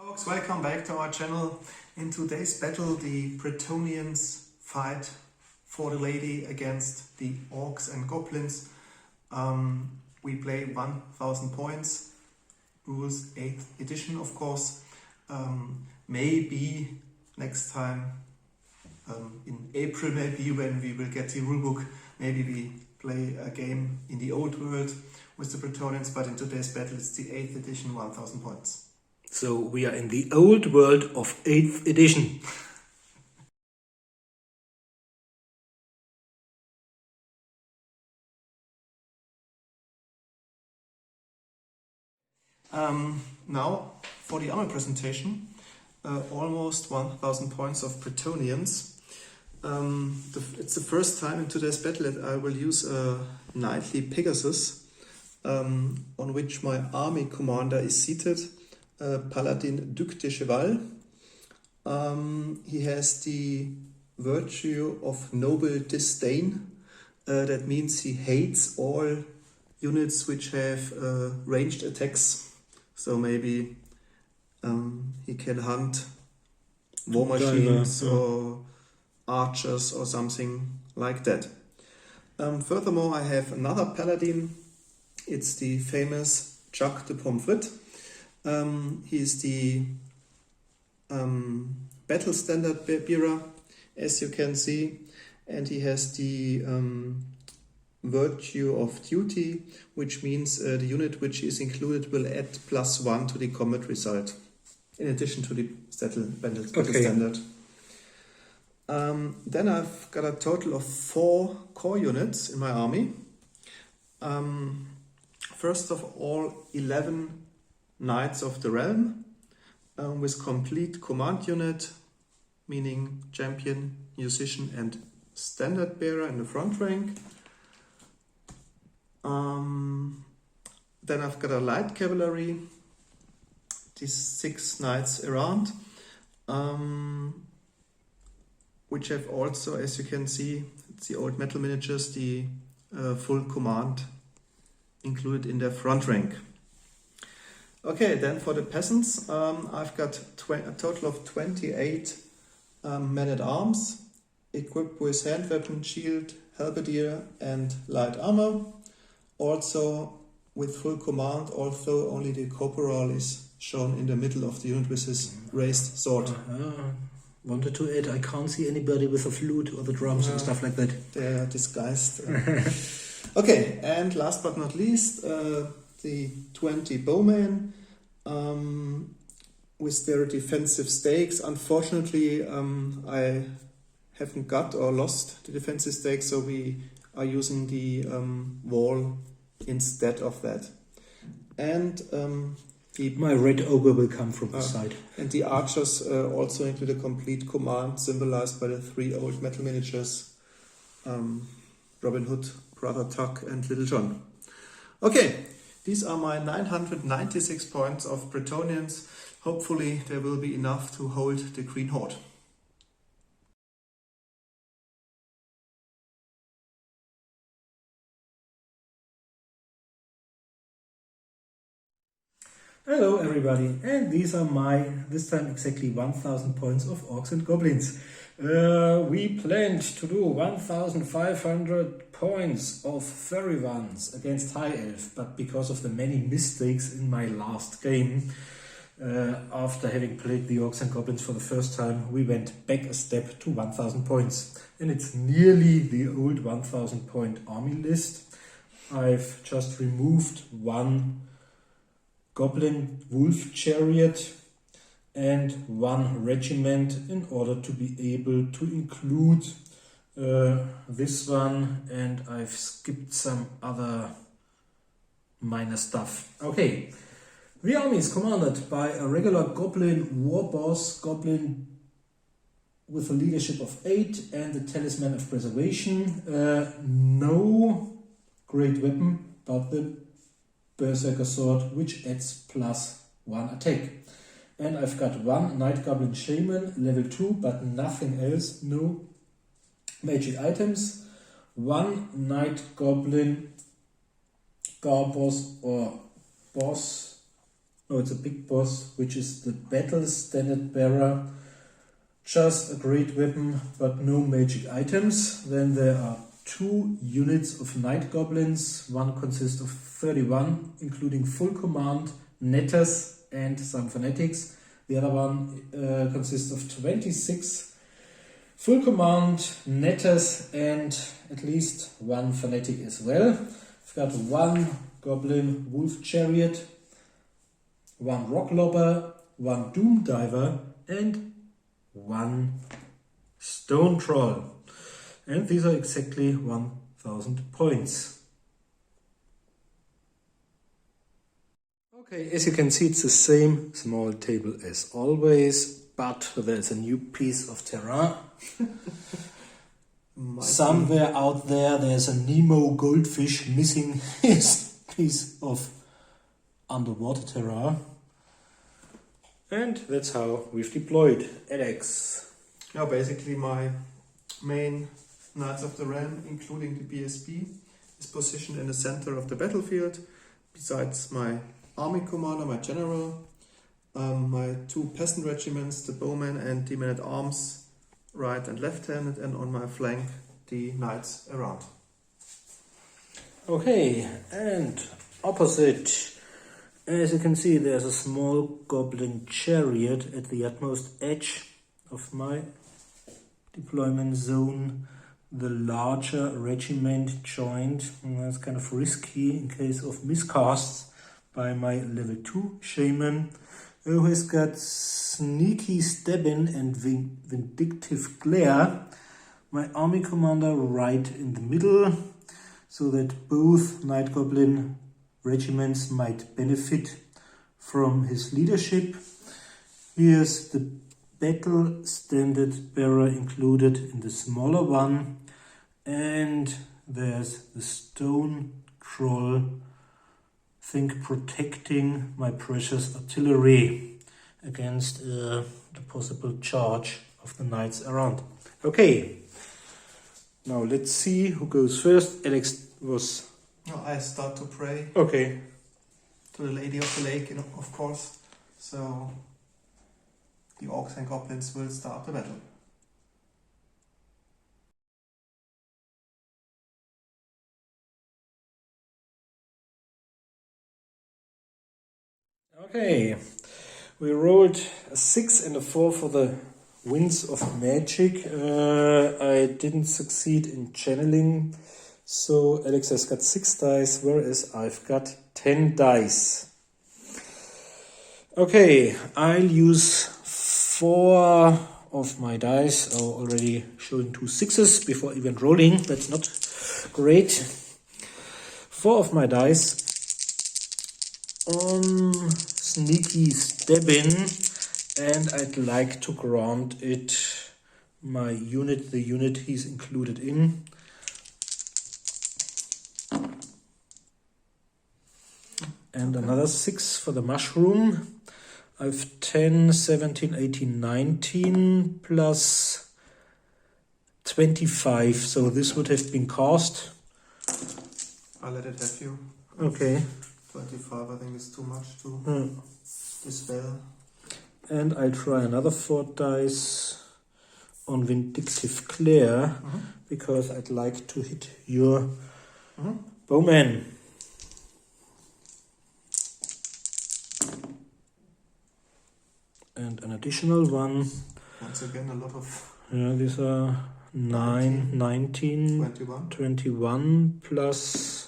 Folks, welcome back to our channel. In today's battle, the Bretonnians fight for the lady against the Orcs and Goblins. We play 1000 points, rules 8th edition of course. Maybe next time, in April maybe, when we will get the rulebook, maybe we play a game in the old world with the Bretonnians, but in today's battle it's the 8th edition, 1000 points. So we are in the old world of 8th edition. Now for the army presentation, almost 1000 points of Bretonnians. It's the first time in today's battle that I will use a knightly Pegasus, on which my army commander is seated. Paladin Duc de Cheval. He has the virtue of noble disdain. That means he hates all units which have ranged attacks. So maybe he can hunt war machines or archers or something like that. Furthermore, I have another paladin. It's the famous Jacques de Pomfret. He is the battle standard bearer, as you can see, and he has the virtue of duty, which means the unit which is included will add +1 to the combat result, in addition to the battle standard. Then I've got a total of 4 core units in my army. First of all, 11 Knights of the Realm, with complete command unit, meaning champion, musician and standard bearer in the front rank. Then I've got a light cavalry, these 6 knights around, which have also, as you can see, it's the old metal miniatures, the full command included in their front rank. Okay, then for the peasants, I've got a total of 28 men-at-arms, equipped with hand weapon, shield, halberdier and light armor. Also with full command, although only the corporal is shown in the middle of the unit with his raised sword. Wanted to add, I can't see anybody with a flute or the drums and stuff like that. They're disguised. Okay, and last but not least, the 20 bowmen with their defensive stakes. Unfortunately, I haven't got or lost the defensive stakes, so we are using the wall instead of that. And my red ogre will come from the side. And the archers also include a complete command symbolized by the 3 old metal miniatures, Robin Hood, Brother Tuck and Little John. Okay, these are my 996 points of Bretonnians. Hopefully there will be enough to hold the Green Horde. Hello everybody, and these are my, this time exactly 1000 points of Orcs and Goblins. We planned to do 1500 points of furry ones against High Elf, but because of the many mistakes in my last game, after having played the Orcs and Goblins for the first time, we went back a step to 1000 points. And it's nearly the old 1000 point army list. I've just removed 1 Goblin Wolf Chariot and 1 regiment in order to be able to include this one, and I've skipped some other minor stuff. Okay, the army is commanded by a regular Goblin war boss, Goblin with a leadership of 8 and the Talisman of Preservation. No great weapon, but the Berserker Sword, which adds +1 attack. And I've got 1 Night Goblin Shaman, level 2, but nothing else, no magic items. 1 Night Goblin Garboss or Boss No, it's a big boss, which is the battle standard bearer. Just a great weapon, but no magic items. Then there are 2 units of Night Goblins. One consists of 31, including full command, netters, and some fanatics. The other one consists of 26, full command, netters, and at least 1 fanatic as well. I've got 1 goblin wolf chariot, 1 rock lobber, 1 doom diver, and 1 stone troll. And these are exactly 1000 points. Okay, as you can see, it's the same small table as always, but there's a new piece of terrain. Somewhere out there's a Nemo goldfish missing his piece of underwater terrain. And that's how we've deployed. Alex. Yeah, basically my main Knights of the Ram, including the BSB, is positioned in the center of the battlefield. Besides my army commander, my general, my 2 peasant regiments, the bowmen and the men-at-arms, right and left-handed, and on my flank the knights around. Okay, and opposite. As you can see, there's a small goblin chariot at the utmost edge of my deployment zone. The larger regiment joined. That's kind of risky in case of miscasts by my level 2 shaman, who has got sneaky stabbing and vindictive glare. My army commander right in the middle, so that both Night Goblin regiments might benefit from his leadership. Here's the battle standard bearer included in the smaller one, and there's the stone troll, think protecting my precious artillery against the possible charge of the knights around. Okay, now let's see who goes first. Alex was... No, I start to pray. Okay. To the Lady of the Lake, of course. So the Orcs and Goblins will start the battle. Okay, we rolled a 6 and a 4 for the winds of magic. I didn't succeed in channeling, so Alex has got 6 dice, whereas I've got 10 dice. Okay, I'll use 4 of my dice. Oh, already showing 2 6s before even rolling. That's not great. 4 of my dice on sneaky stabbing, and I'd like to grant it my unit, the unit he's included in. And another 6 for the mushroom. I've 10, 17, 18, 19 plus 25, so this would have been cast. I'll let it have you. Okay. 25, I think, is too much to dispel. And I'll try another 4 dice on Vindictive Glare, because I'd like to hit your bowman. And an additional 1. Once again, a lot of... Yeah, these are 9, 19, 21 plus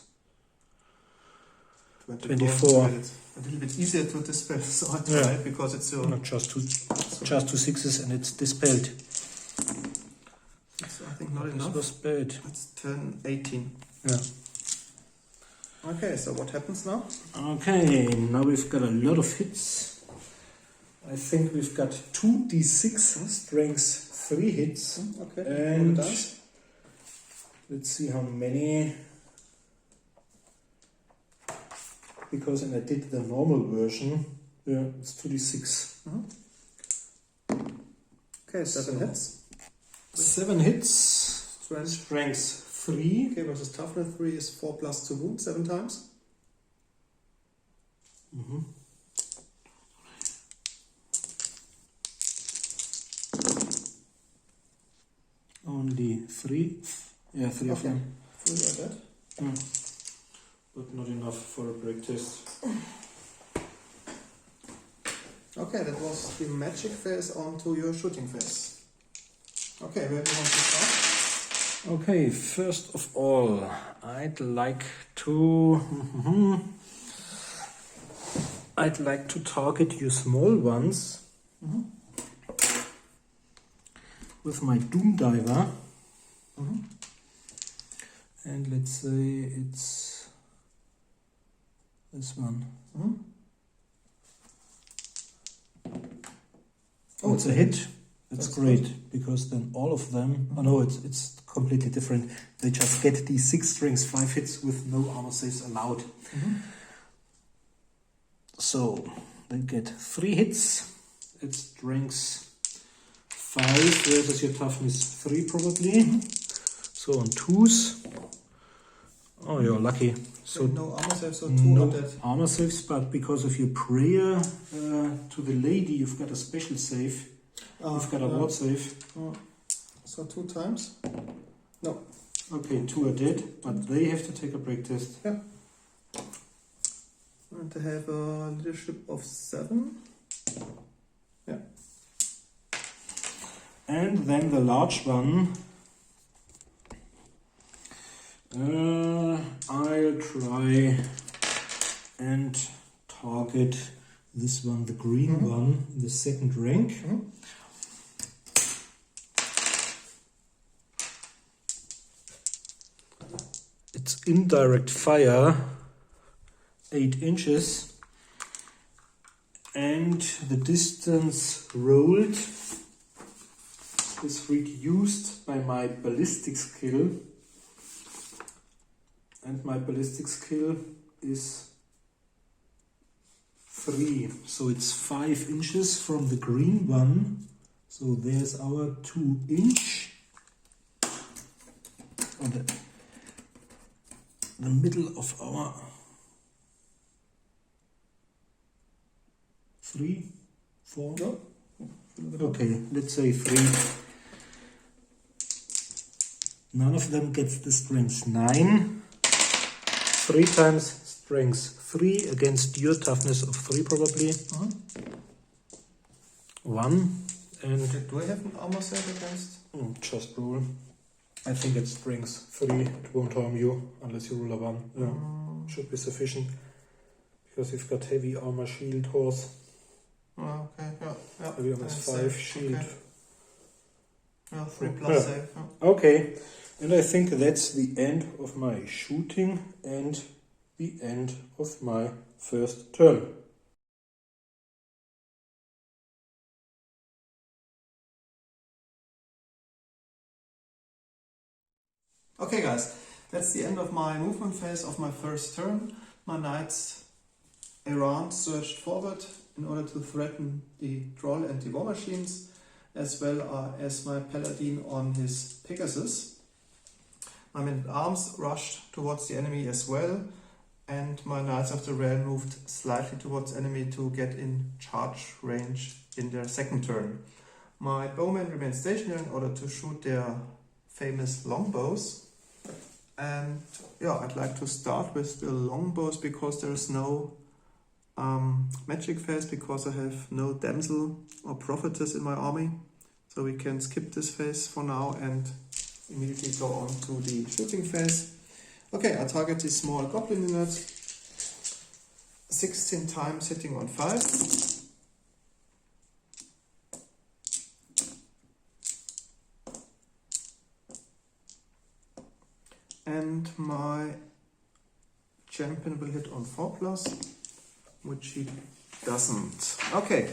24. A little bit easier to dispel, so I tried because it's so... Not just 2 6s and it's dispelled. It's, I think, not enough. This was bad. Let's turn 18. Yeah. Okay, so what happens now? Okay, now we've got a lot of hits. I think we've got 2 d6 strength 3 hits. Okay, and let's see how many. Because I did the normal version. Yeah, it's 2d6. Okay, 7 hits. 7 hits. Strength 3. Okay, versus toughness 3 is 4 plus 2 wounds, 7 times. only 3. Yeah, 3 of them. 3 are dead. But not enough for a break test. Okay, that was the magic phase on to your shooting phase. Okay, where do you want to start? Okay, first of all, I'd like to target you small ones with my Doom Diver. And let's say it's this one. Oh, it's a hit. That's great, good. Because then all of them, oh no, it's completely different. They just get these 6 strings, 5 hits with no armor saves allowed. So they get 3 hits. It's strength 5 versus your toughness 3 probably. So on 2s. Oh, you're lucky. So no armor saves, so 2 no are dead. Armor saves, but because of your prayer to the lady, you've got a special save. You've got a ward save. So 2 times? No. Okay, 2 are dead, but they have to take a break test. Yeah. And they have a leadership of 7. Yeah. And then the large one. I'll try and target this one, the green one, the 2nd rank. It's indirect fire, 8 inches, and the distance rolled is reduced by my ballistic skill. And my ballistic skill is 3, so it's 5 inches from the green one. So there's our 2 inch. On the middle of our 3, 4. No. Okay, let's say 3. None of them gets the strength 9. 3 times strength 3 against your toughness of 3 probably. 1 and do I have an armor save against? Just roll. I think it's strength 3. It won't harm you unless you roll a 1. Yeah, should be sufficient because you've got heavy armor, shield, horse. Oh, okay, yeah. Heavy armor is 5, shield. Okay. Yeah, 3 plus save. Yeah. Okay. And I think that's the end of my shooting and the end of my first turn. Okay guys, that's the end of my movement phase of my first turn. My knights around surged forward in order to threaten the troll and the war machines, as well as my paladin on his Pegasus. My men-at-arms rushed towards the enemy as well, and my Knights of the Realm moved slightly towards enemy to get in charge range in their second turn. My bowmen remained stationary in order to shoot their famous longbows. And yeah, I'd like to start with the longbows because there is no magic phase, because I have no damsel or prophetess in my army. So we can skip this phase for now and immediately go on to the shooting phase. Okay, I target the small goblin unit 16 times, hitting on 5. And my champion will hit on 4+, which he doesn't. Okay,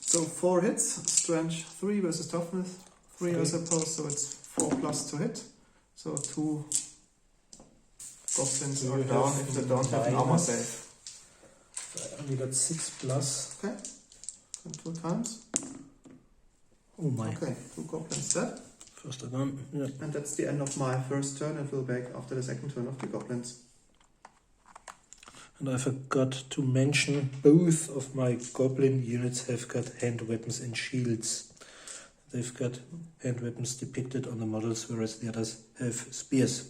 so 4 hits, strength 3 versus toughness 3 I suppose, so it's 4+ to hit. So 2 goblins are down if they don't have an armor save. I only got 6+. Okay, and 2 times. Oh my. Okay, 2 goblins dead. First one, yeah. And that's the end of my first turn, and we'll back after the second turn of the goblins. And I forgot to mention both of my goblin units have got hand weapons and shields. they've got hand weapons depicted on the models, whereas the others have spears.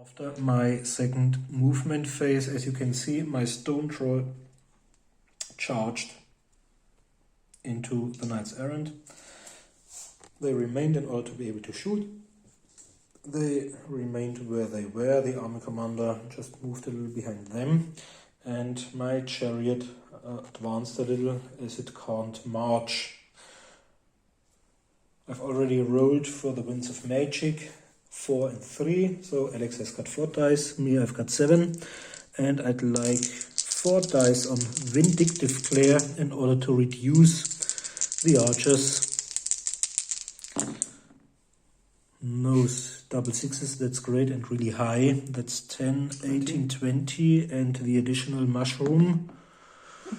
After my second movement phase, as you can see, my stone troll charged into the Knights Errant. They remained in order to be able to shoot. They remained where they were. The army commander just moved a little behind them, and my chariot advanced a little as it can't march. I've already rolled for the Winds of Magic 4 and 3, so Alex has got 4 dice, me I've got 7, and I'd like 4 dice on Vindictive Glare in order to reduce the archers. No double sixes, that's great and really high. That's 10, 18, 20, and the additional mushroom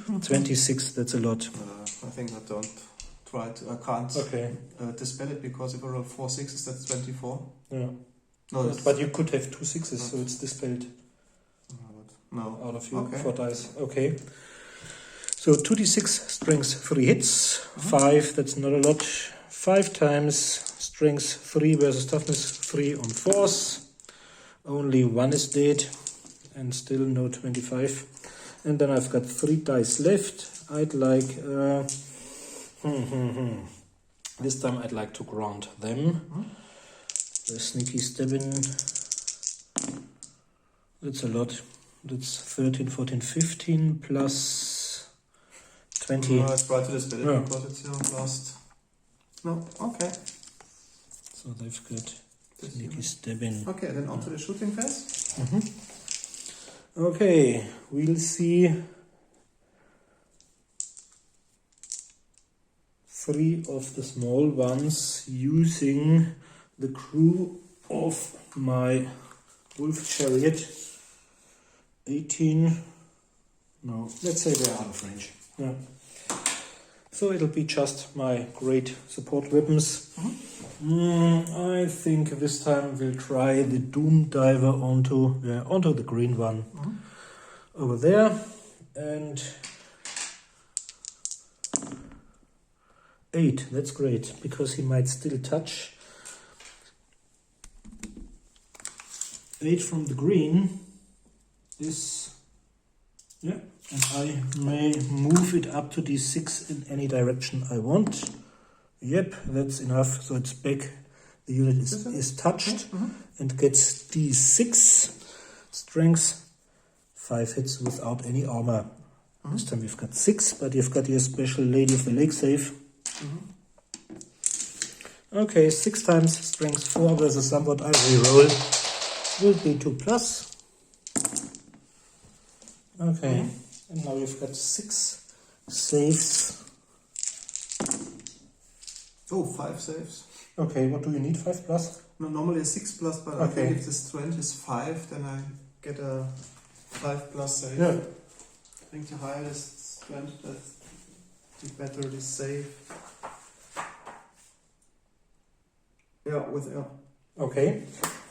26, that's a lot. I think I don't try to, I can't dispel it, because if I roll 4 6s, that's 24. Yeah. No, but you could have 2 6s, so it's dispelled. No. Out of your 4 dice. Okay. So 2d6 strength 3 hits. 5, that's not a lot. 5 times strength 3 versus toughness 3 on force. Only 1 is dead, and still no 25. And then I've got 3 dice left. I'd like this time I'd like to grant them. The sneaky stabbing. That's a lot. That's 13, 14, 15 plus 20. No, let's try to dispel it, because it's your last. No, okay. So they've got sneaky stabbing. Okay, then on to the shooting phase. Okay, we'll see 3 of the small ones using the crew of my wolf chariot. 18. No, let's say they're out of range. Yeah. So it'll be just my great support weapons. I think this time we'll try the Doom Diver onto the green one over there, and 8. That's great, because he might still touch. 8 from the green is, yeah, and I may move it up to d6 in any direction I want. Yep, that's enough. So it's back. The unit is touched and gets d6 strength. 5 hits without any armor. This time we've got 6, but you've got your special Lady of the Lake save. Okay, 6 times strength 4 versus somewhat I reroll will be 2 plus. Okay, and now you've got 6 saves. Oh, 5 saves. Okay, what do you need? 5 plus? No, normally a 6 plus, but I think if the strength is 5, then I get a 5 plus save. Yeah. I think the higher the strength, the better the save. Yeah, with Okay,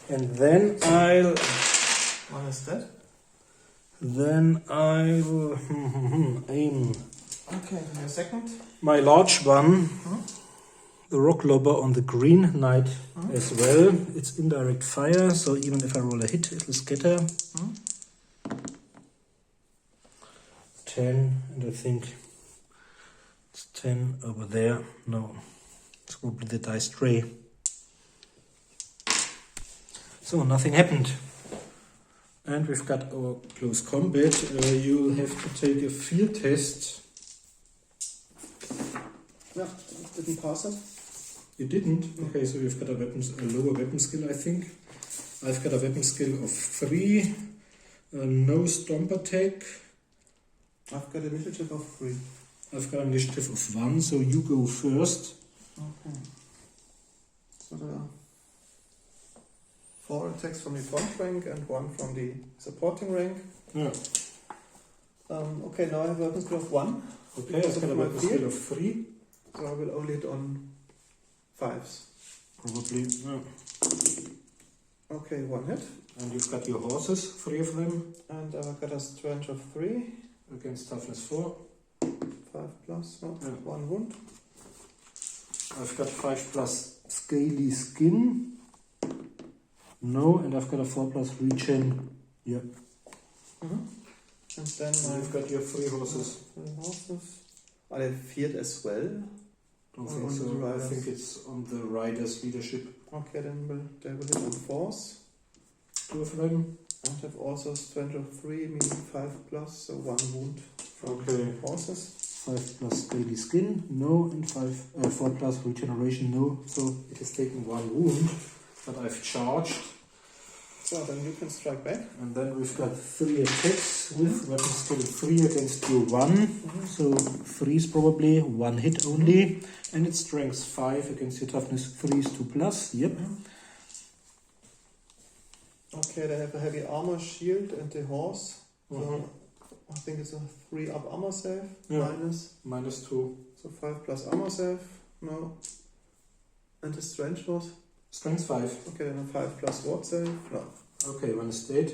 and then I'll... One is dead. Then I'll aim Okay, and your second? my large one, the rock lobber on the green knight as well. It's indirect fire, so even if I roll a hit, it'll scatter. 10, and I think it's 10 over there. No, it's probably the dice tray. So nothing happened. And we've got our close combat. You'll have to take a field test. Yeah, didn't pass it. You didn't? Okay, so you've got a lower weapon skill, I think. I've got a weapon skill of 3, no stomp attack. I've got initiative of 3. I've got initiative of 1, so you go first. Okay. So there are 4 attacks from the front rank and 1 from the supporting rank. Yeah. Okay, now I have a weapon skill of 1. Okay, I've got a weapon skill of 3. So I will only hit on 5s. Probably, yeah. Okay, one hit. And you've got your horses, 3 of them. And I've got a strength of 3. Against toughness 4. 5 plus, no, 1 wound. I've got 5 plus scaly skin. No, and I've got a 4 plus regen. Yep. And then You've got your 3 horses. 3 horses. Are they feared as well? Don't Or think on so. the I riders? think it's on the rider's leadership. Okay, then they will hit on force. 2 of them. And have also strength of 3, meaning 5 plus, so 1 wound from Okay. horses. 5 plus scaly skin, no, and 4 plus regeneration, no. So it has taken 1 wound, but I've charged. So then you can strike back. And then we've got 3 attacks with weapon skill 3 against your 1. So 3 is probably 1 hit only. And it's strength 5 against your toughness 3 is 2 plus. Yep. Okay, they have a heavy armor shield and the horse. So I think it's a 3 up armor save. Yeah. Minus. -2. So 5 plus armor save. No. And the strength was? Strength 5. Okay, then a 5 plus ward save. No. Okay, 1 is dead.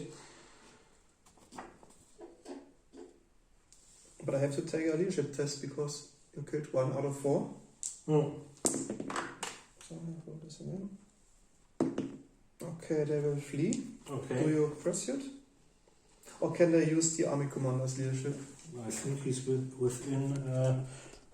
But I have to take a leadership test because you killed 1 out of 4. Oh. So I roll this again. Okay, they will flee. Okay. Do you pursuit? Or can they use the army commander's leadership? I think he's within.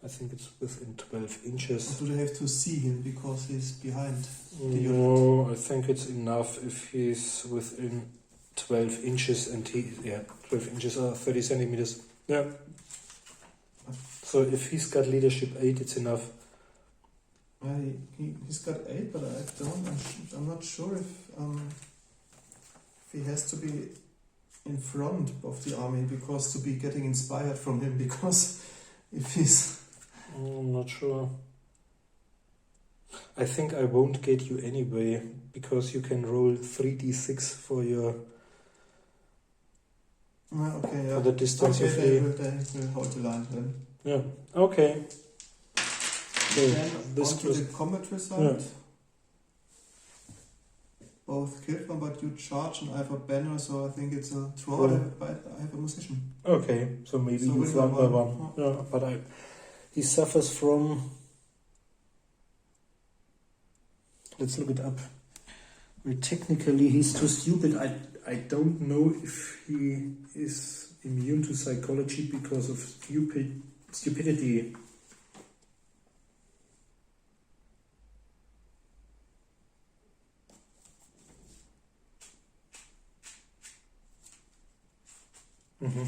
I think it's within 12 inches. Or do they have to see him because he's behind? No, I think it's enough if he's within 12 inches and 12 inches or 30 centimeters. Yeah. So if he's got leadership 8, it's enough. He's got 8, but I'm not sure if he has to be in front of the army because to be getting inspired from him, because if he's... I'm not sure. I think I won't get you anyway, because you can roll 3d6 for your... Okay, yeah. For the distance okay, you flee. they will hold the line then. Yeah, okay. So Then this onto was... the combat result. Yeah. Both killed one, but you charge and I have a banner, so I think it's a draw. Yeah. I have a musician. Okay, so maybe So you've we won by won. 1. Yeah, but he suffers from... Let's look it up. Well, technically, he's too stupid. I don't know if he is immune to psychology because of stupidity. Mm-hmm.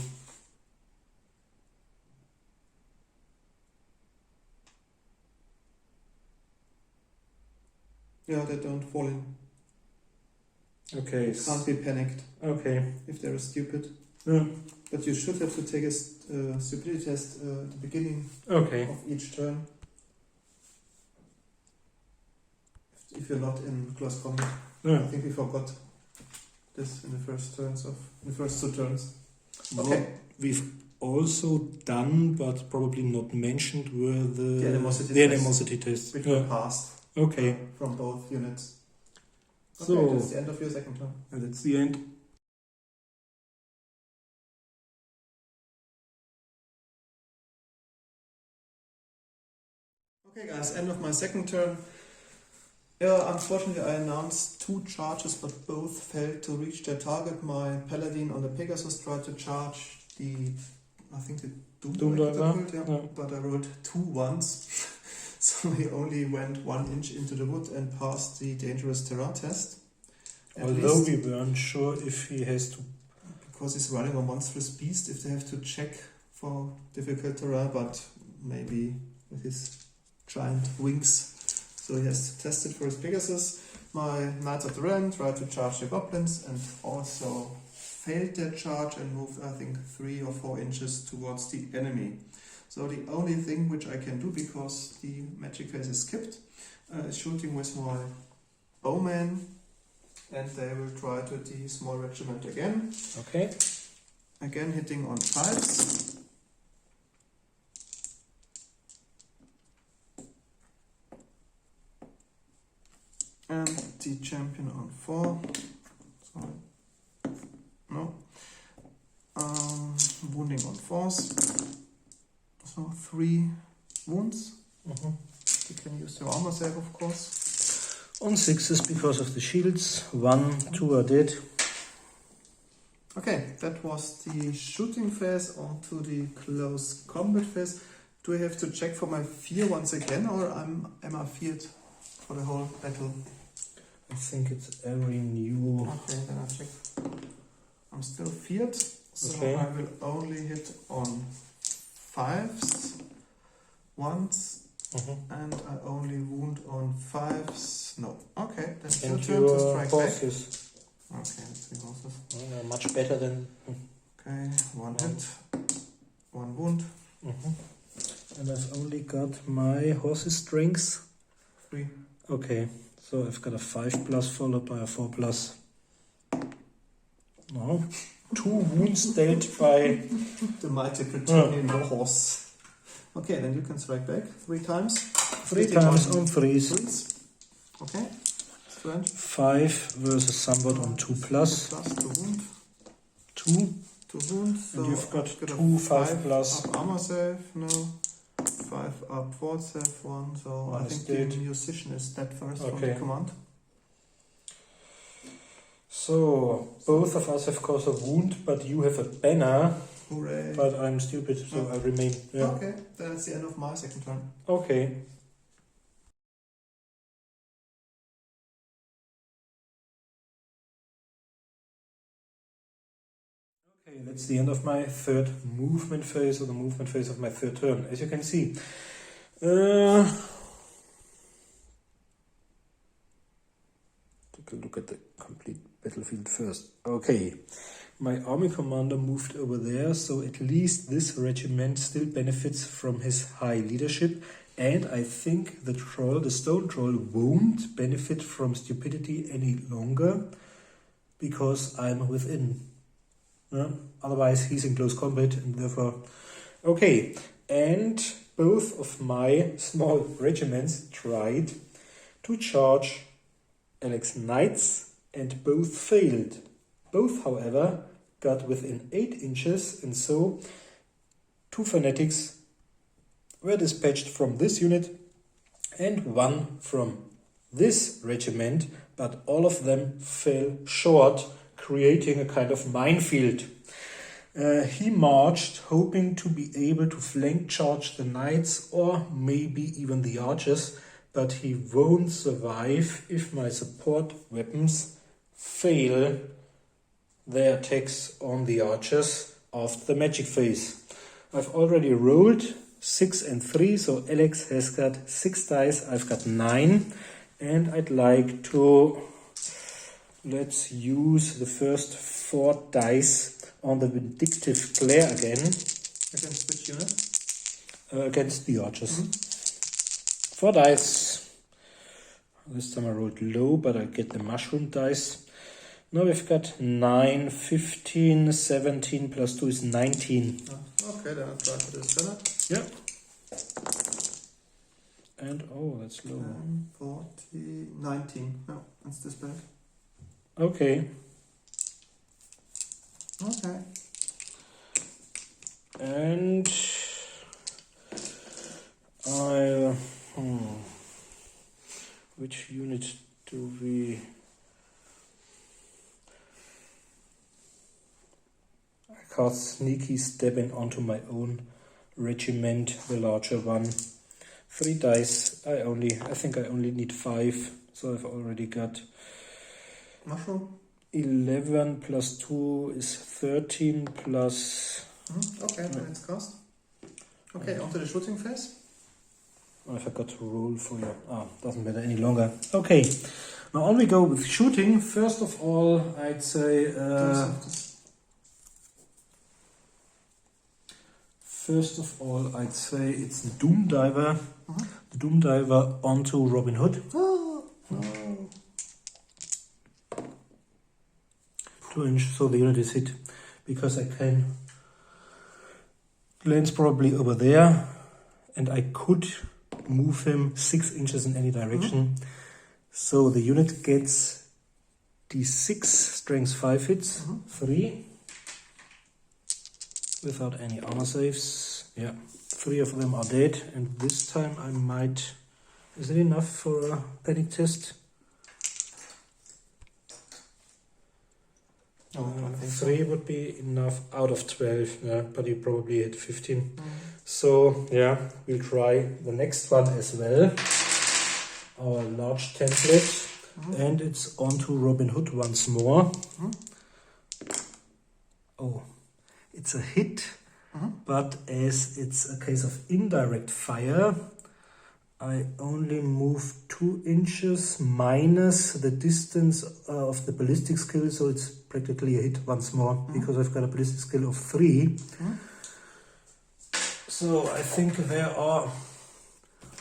Yeah, they don't fall in. Okay. Can't be panicked Okay. if they're stupid. Yeah. But you should have to take a stupidity test at the beginning Okay. of each turn. If you're not in close combat. I Yeah. think we forgot this in the first 2 turns. What Okay. we've also done, but probably not mentioned, were The animosity the test. animosity test. Which Yeah. were passed Okay. from both units. Okay, So- that's the end of your second turn. And that's the end. Okay guys, end of my second turn. Yeah, unfortunately I announced 2 charges, but both failed to reach their target. My paladin on the Pegasus tried to charge the Doom Diver, yeah. yeah. But I rolled 2 ones. So he only went 1 inch into the wood and passed the dangerous terrain test. At Although least we weren't sure if he has to... because he's running a monstrous beast, if they have to check for difficult terrain, but maybe with his giant wings. So he has to test it for his Pegasus. My Knights of the Realm tried to charge the goblins and also failed their charge and moved, I think, 3 or 4 inches towards the enemy. So the only thing which I can do, because the magic phase is skipped, is shooting with my bowman, and they will try to the small regiment again. Okay. Again hitting on 5s. And the champion on 4. Sorry. No. Wounding on 4s. So 3 wounds. You can use your armor save, of course. On 6s because of the shields. 1, 2 are dead. Okay, that was the shooting phase. On to the close combat phase. Do I have to check for my fear once again, or am I feared for the whole battle? I think it's every new... Okay, then I check. I'm still feared, so Okay. I will only hit on 5s once, and I only wound on 5s. No. Okay, then it's your And turn to your strike horses. back. Okay, let's see horses. They're much better than... Okay, 1 hit, 1 wound. And I've only got my horse's strengths. 3. Okay, so I've got a 5+ followed by a 4+. No. 2 wounds dealt by... The mighty Bretonnian horse. Okay, then you can strike back 3 times. 3 times on 3s. 3s. Okay. Strength. 5 versus somewhat on 2+. Plus to wound. 2. 2 wounds. So And you've got I've a 2 5+. Up armor save. No. 5 up fort save. 1. So One I is think the dead. musician is dead first from Okay. the command. So, both of us have caused a wound, but you have a banner. Hooray. But I'm stupid, so I remain. Yeah. Okay, that's the end of my second turn. Okay. Okay, that's the end of my third movement phase, or the movement phase of my third turn, as you can see. Take a look at the complete battlefield first. Okay, my army commander moved over there, so at least this regiment still benefits from his high leadership, and I think the stone troll won't benefit from stupidity any longer, because I'm within. Otherwise he's in close combat, and therefore... Okay, and both of my small regiments tried to charge Alex Knights, and both failed. Both, however, got within 8 inches, and so 2 fanatics were dispatched from this unit and 1 from this regiment, but all of them fell short, creating a kind of minefield. He marched, hoping to be able to flank charge the knights or maybe even the archers, but he won't survive if my support weapons fail their attacks on the archers after the magic phase. I've already rolled 6 and 3, so Alex has got 6 dice, I've got 9, and I'd like to... Let's use the first 4 dice on the Vindictive Glare again. Against which unit? Against the archers. 4 dice. This time I rolled low, but I get the mushroom dice. Now we've got 9, 15, 17 plus 2 is 19. Okay, then I'll try for this better. Yeah. And, oh, that's low. 10, 40, 19. No, that's this bad. Okay. Okay. And I... Which unit do we... I cast Sneaky Stepping onto my own regiment, the larger one. 3 dice. I think I only need 5, so I've already got... Mushroom? 11 plus 2 is 13 plus... Okay, then it's cast. Okay, onto the shooting phase. I forgot to roll for you. Doesn't matter any longer. Okay, now on we go with shooting. First of all, I'd say... it's the Doom Diver. The Doom Diver onto Robin Hood. Oh. 2 inch, so the unit is hit. Because I can glance probably over there, and I could move him 6 inches in any direction. So the unit gets d6, strength 5 hits, 3, without any armor saves. Yeah, 3 of them are dead, and this time I might... Is it enough for a panic test? No, I think 3 would be enough out of 12, yeah, but you probably hit 15. So, yeah, we'll try the next one as well. Our large template. And it's on to Robin Hood once more. Oh, it's a hit, but as it's a case of indirect fire, I only move 2 inches minus the distance of the ballistic skill, so it's practically a hit once more, because I've got a ballistic skill of 3. So I think there are...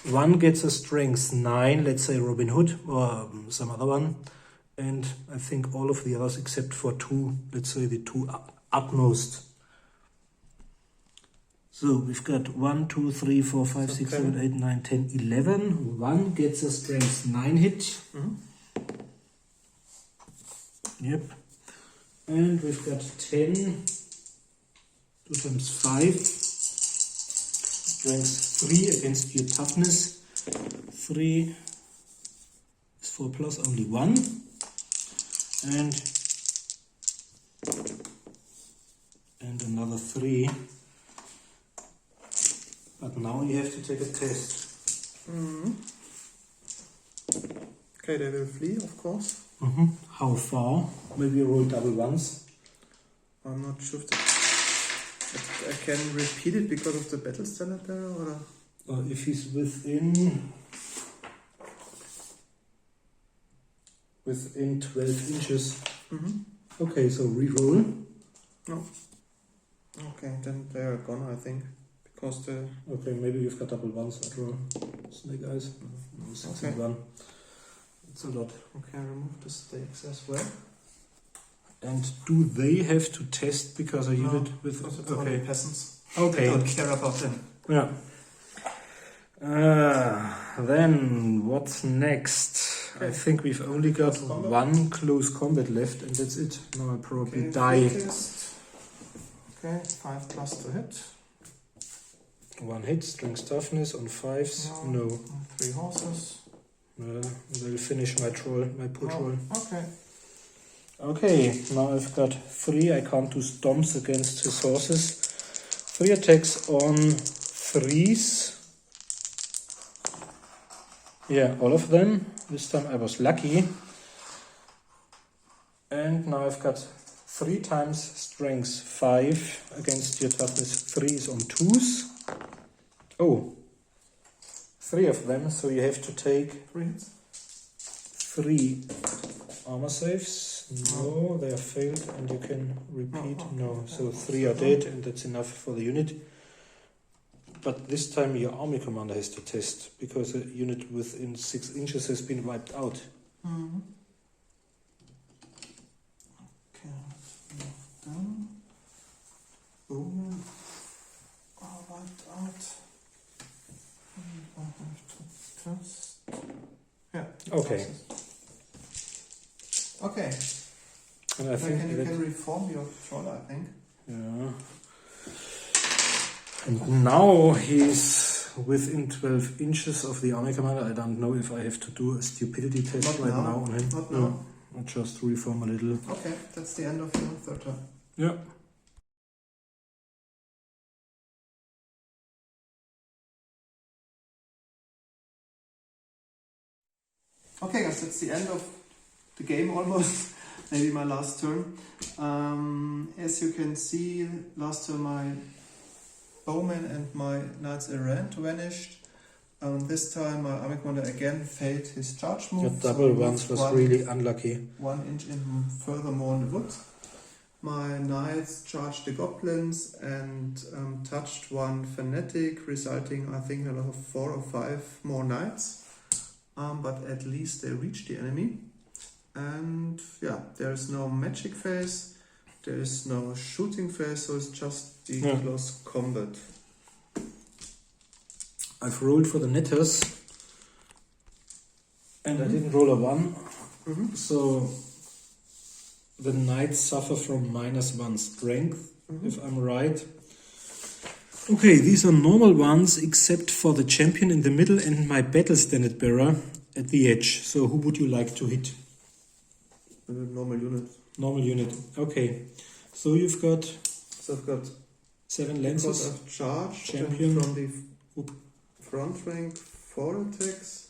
One gets a strength 9, let's say Robin Hood or some other one, and I think all of the others except for 2, let's say the 2 utmost. So we've got 1, 2, 3, 4, 5, 6, 7, 8, 9, 10, 11. One gets a strength 9 hit. Yep. And we've got 10, 2 times 5. Strength 3 against your toughness. 3 is 4 plus only 1. And another 3. But now you have to take a test. Okay, they will flee, of course. How far? Maybe you roll double ones. I'm not sure if I can repeat it because of the battle standard there, or If he's within 12 inches. Okay, so re-roll. no. Okay, then they are gone, I think, because the Okay, maybe you've got double ones. I draw snake eyes. 6 and 1. It's a lot. okay, remove the stakes as well. And do they have to test because a unit with... Because it's only peasants. Okay. I don't care about them. Yeah. Then what's next? Okay. I think we've only got Close combat. 1 close combat left, and that's it. Now I'll probably Okay, die. quickest. Okay, 5 plus to hit. 1 hit, strength toughness on 5s. No. 3 horses. They'll finish my troll, my poor troll. Okay. Okay, now I've got 3. I can't do stomps against his horses. 3 attacks on 3s. Yeah, all of them. This time I was lucky. And now I've got 3 times strength 5 against your toughness 3s on 2s. Oh, 3 of them, so you have to take 3 hits. 3 armor saves. No, they are failed, and you can repeat. No, so 3 are dead, and that's enough for the unit. But this time your army commander has to test, because a unit within 6 inches has been wiped out. Okay, done. Boom. Wiped out. I have to test. Yeah. Okay. Okay. And I think You that, can reform your troll, I think. yeah. And now he's within 12 inches of the army commander. I don't know if I have to do a stupidity test Not right now. now on him. Not No, now. I'll just reform a little. Okay, that's the end of your third turn. Yeah. Okay, guys, that's the end of the game almost. Maybe my last turn. As you can see, last turn my bowman and my knights errant vanished. This time my army commander again failed his charge move. The double ones was really unlucky. 1 inch in furthermore in the wood. My knights charged the goblins and touched 1 fanatic, resulting I think in 4 or 5 more knights. But at least they reached the enemy. And yeah, there is no magic phase, there is no shooting phase, so it's just the close combat. I've rolled for the netters, and I didn't roll a 1. Mhm. So the knights suffer from -1 strength, if I'm right. Okay, these are normal ones except for the champion in the middle and my battle standard bearer at the edge. So who would you like to hit? Normal unit. Normal unit. Okay. So you've got So I've got 7 because lances. I've charged Champion. from the front rank 4 attacks,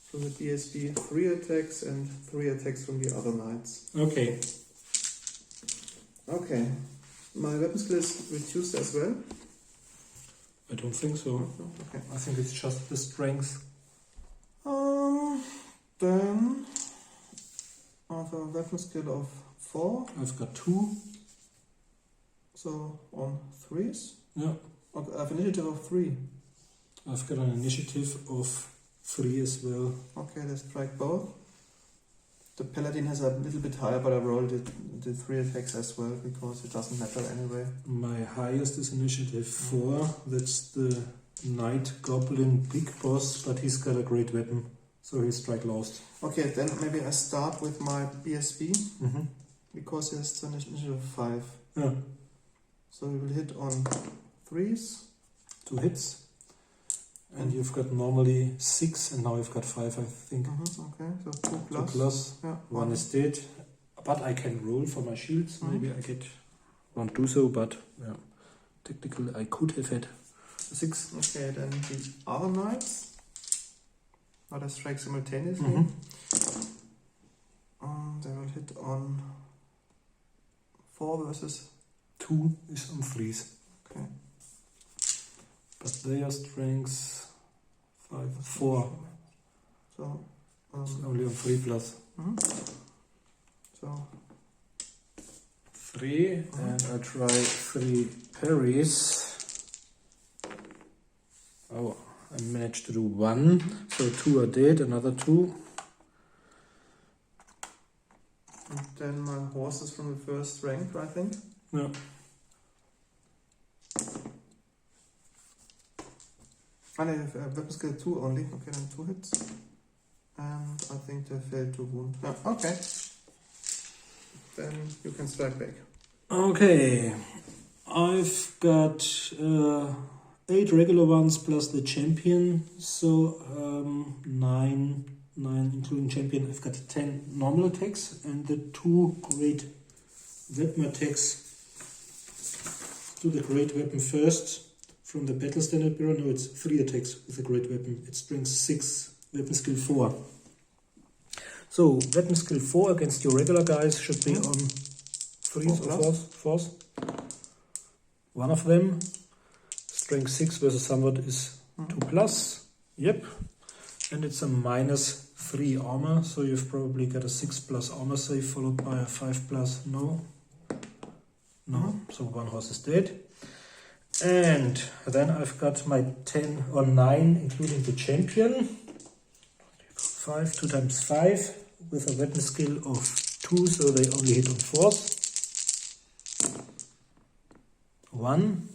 from the DSB 3 attacks, and 3 attacks from the other knights. Okay. Okay. My weapon skill is reduced as well. I don't think so. Okay. I think it's just the strength. Then I have a weapon skill of 4, I've got 2. so on 3s. Yeah. Okay, I have initiative of 3. I've got an initiative of 3 as well. Okay, let's strike both. The paladin has a little bit higher, but I rolled the 3 attacks as well because it doesn't matter anyway. My highest is initiative 4. That's the knight goblin big boss, but he's got a great weapon, so he'll strike last. Okay, then maybe I start with my BSB Mm-hmm. because he has an initiative of 5. Yeah. So we will hit on 3s. 2 hits. And you've got normally 6, and now you've got 5, I think. Okay, so 2 2 plus. plus. Yeah, 1 is dead. But I can roll for my shields. Maybe I won't do so, but yeah. Technically I could have had 6. Okay, then the other knights. But I strike simultaneously. Mhm. They will hit on 4 versus. 2 is on 3s. Okay. But their strengths 4. So. It's only on 3 plus. So. 3, and I try 3 parries. Oh, I managed to do 1. So 2 are dead, another 2. And then my horses from the first rank, I think. Yeah. And I have weapon skill 2 only. Okay, then 2 hits. And I think they failed to wound. Yeah, okay. Then you can strike back. Okay, I've got 8 regular ones plus the champion, so 9 including champion. I've got 10 normal attacks and the 2 great weapon attacks. Do the great weapon first from the battle standard bearer. No, it's 3 attacks with a great weapon. It strength 6, weapon skill 4. So weapon skill 4 against your regular guys should be on 3s or 4s. One of them, strength 6 versus somewhat is 2 plus. Yep. And it's a -3 armor, so you've probably got a 6 plus armor save followed by a 5 plus. No. So 1 horse is dead. And then I've got my 10 or 9 including the champion. 5, 2 times 5 with a weapon skill of 2, so they only hit on 4s. 1.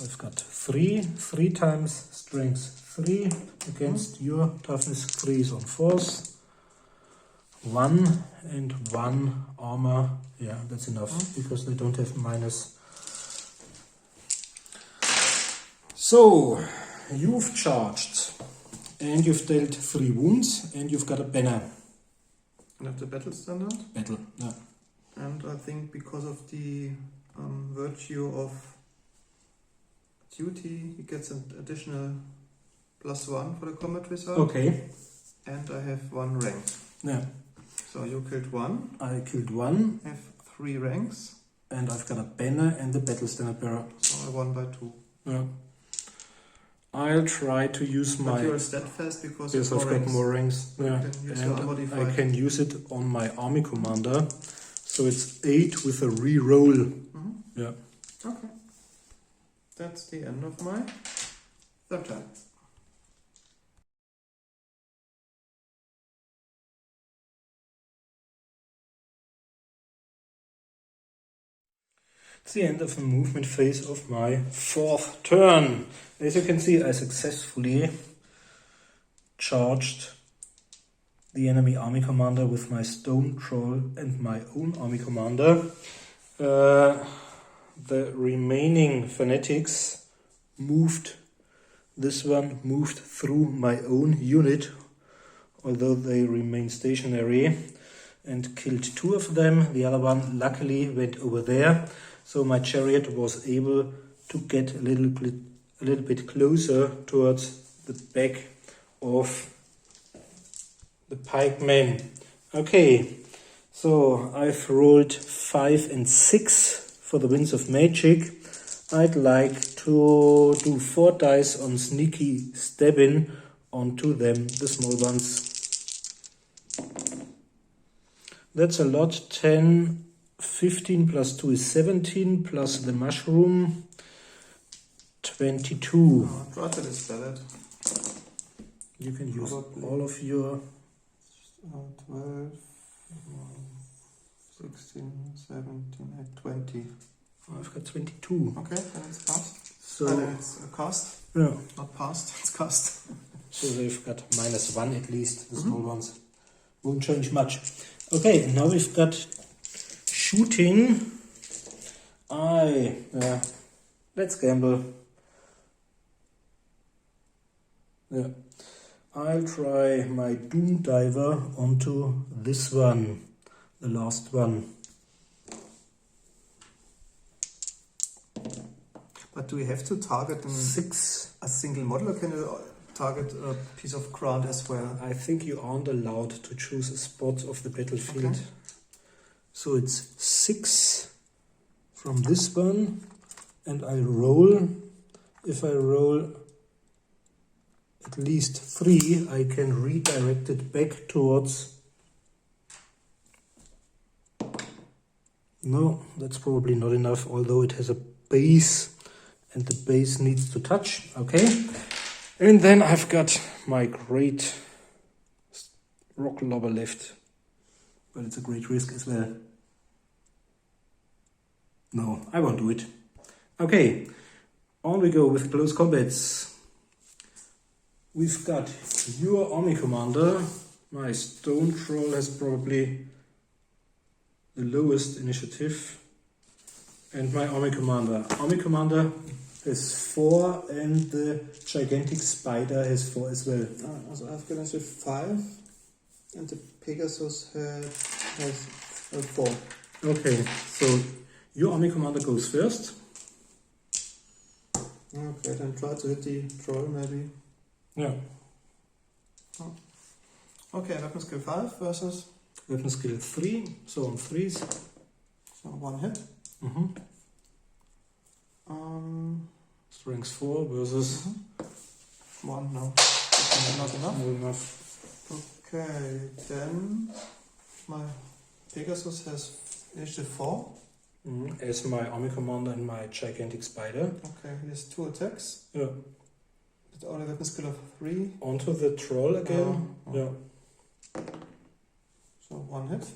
I've got 3 times strength 3 against your toughness 3 is on 4s. 1 and 1 armor. Yeah, that's enough because they don't have minus. So you've charged and you've dealt 3 wounds and you've got a banner. And have the battle standard. Battle, yeah. And I think because of the virtue of duty, he gets an additional +1 for the combat result. Okay. And I have 1 rank. Yeah. So you killed 1. I killed 1. I have 3 ranks. And I've got a banner and the battle standard bearer. So I won by 2. Yeah. I'll try to use But my... you're steadfast because Yes, I've got more ranks. So Yeah. you can use your And unmodified. I can use it on my army commander. So it's 8 with a re-roll. Yeah. Okay. That's the end of my third turn. It's the end of the movement phase of my 4th turn. As you can see, I successfully charged the enemy army commander with my stone troll and my own army commander. The remaining fanatics moved. This one moved through my own unit, although they remain stationary, and killed 2 of them. The other one luckily went over there, so my chariot was able to get a little bit closer towards the back of the pikemen. Okay, so I've rolled 5 and 6 for the Winds of Magic. I'd like to do 4 dice on sneaky stabbing onto them, the small ones. That's a lot. 10, 15 plus 2 is 17, plus the mushroom, 22. Oh, try to dispel it. You can use all of your... 12, 16, 17, 20. I've got 22. Okay, then it's passed. So it's a cast. yeah. Not passed, it's cast. So they've got -1 at least, the small ones. Won't change much. Okay, now we've got shooting. Let's gamble. Yeah. I'll try my Doom Diver onto this one, the last one. But do we have to target 6. a single model, or can you target a piece of ground as well? I think you aren't allowed to choose a spot of the battlefield. Okay. So it's 6 from this one, and I roll. If I roll at least 3, I can redirect it back towards... No, that's probably not enough, although it has a base, and the base needs to touch. Okay. And then I've got my great rock lobber left, but it's a great risk as well. No, I won't do it. Okay, on we go with close combats. We've got your army commander. My stone troll has probably the lowest initiative. And my army commander. Army commander has 4, and the gigantic spider has 4 as well. So I've got 5, and the Pegasus has 4. Okay, so your army commander goes first. Okay, then try to hit the troll maybe. Yeah. Oh. Okay, weapon skill 5 versus... Weapon skill 3, so on 3s. So 1 hit. Strength 4 versus 1, no. Not enough. not enough. Okay, then my Pegasus has initiative 4. As my army commander and my gigantic spider. Okay, he has 2 attacks. Yeah. With only weapon skill of 3. Onto the troll again. Yeah. So 1 hit.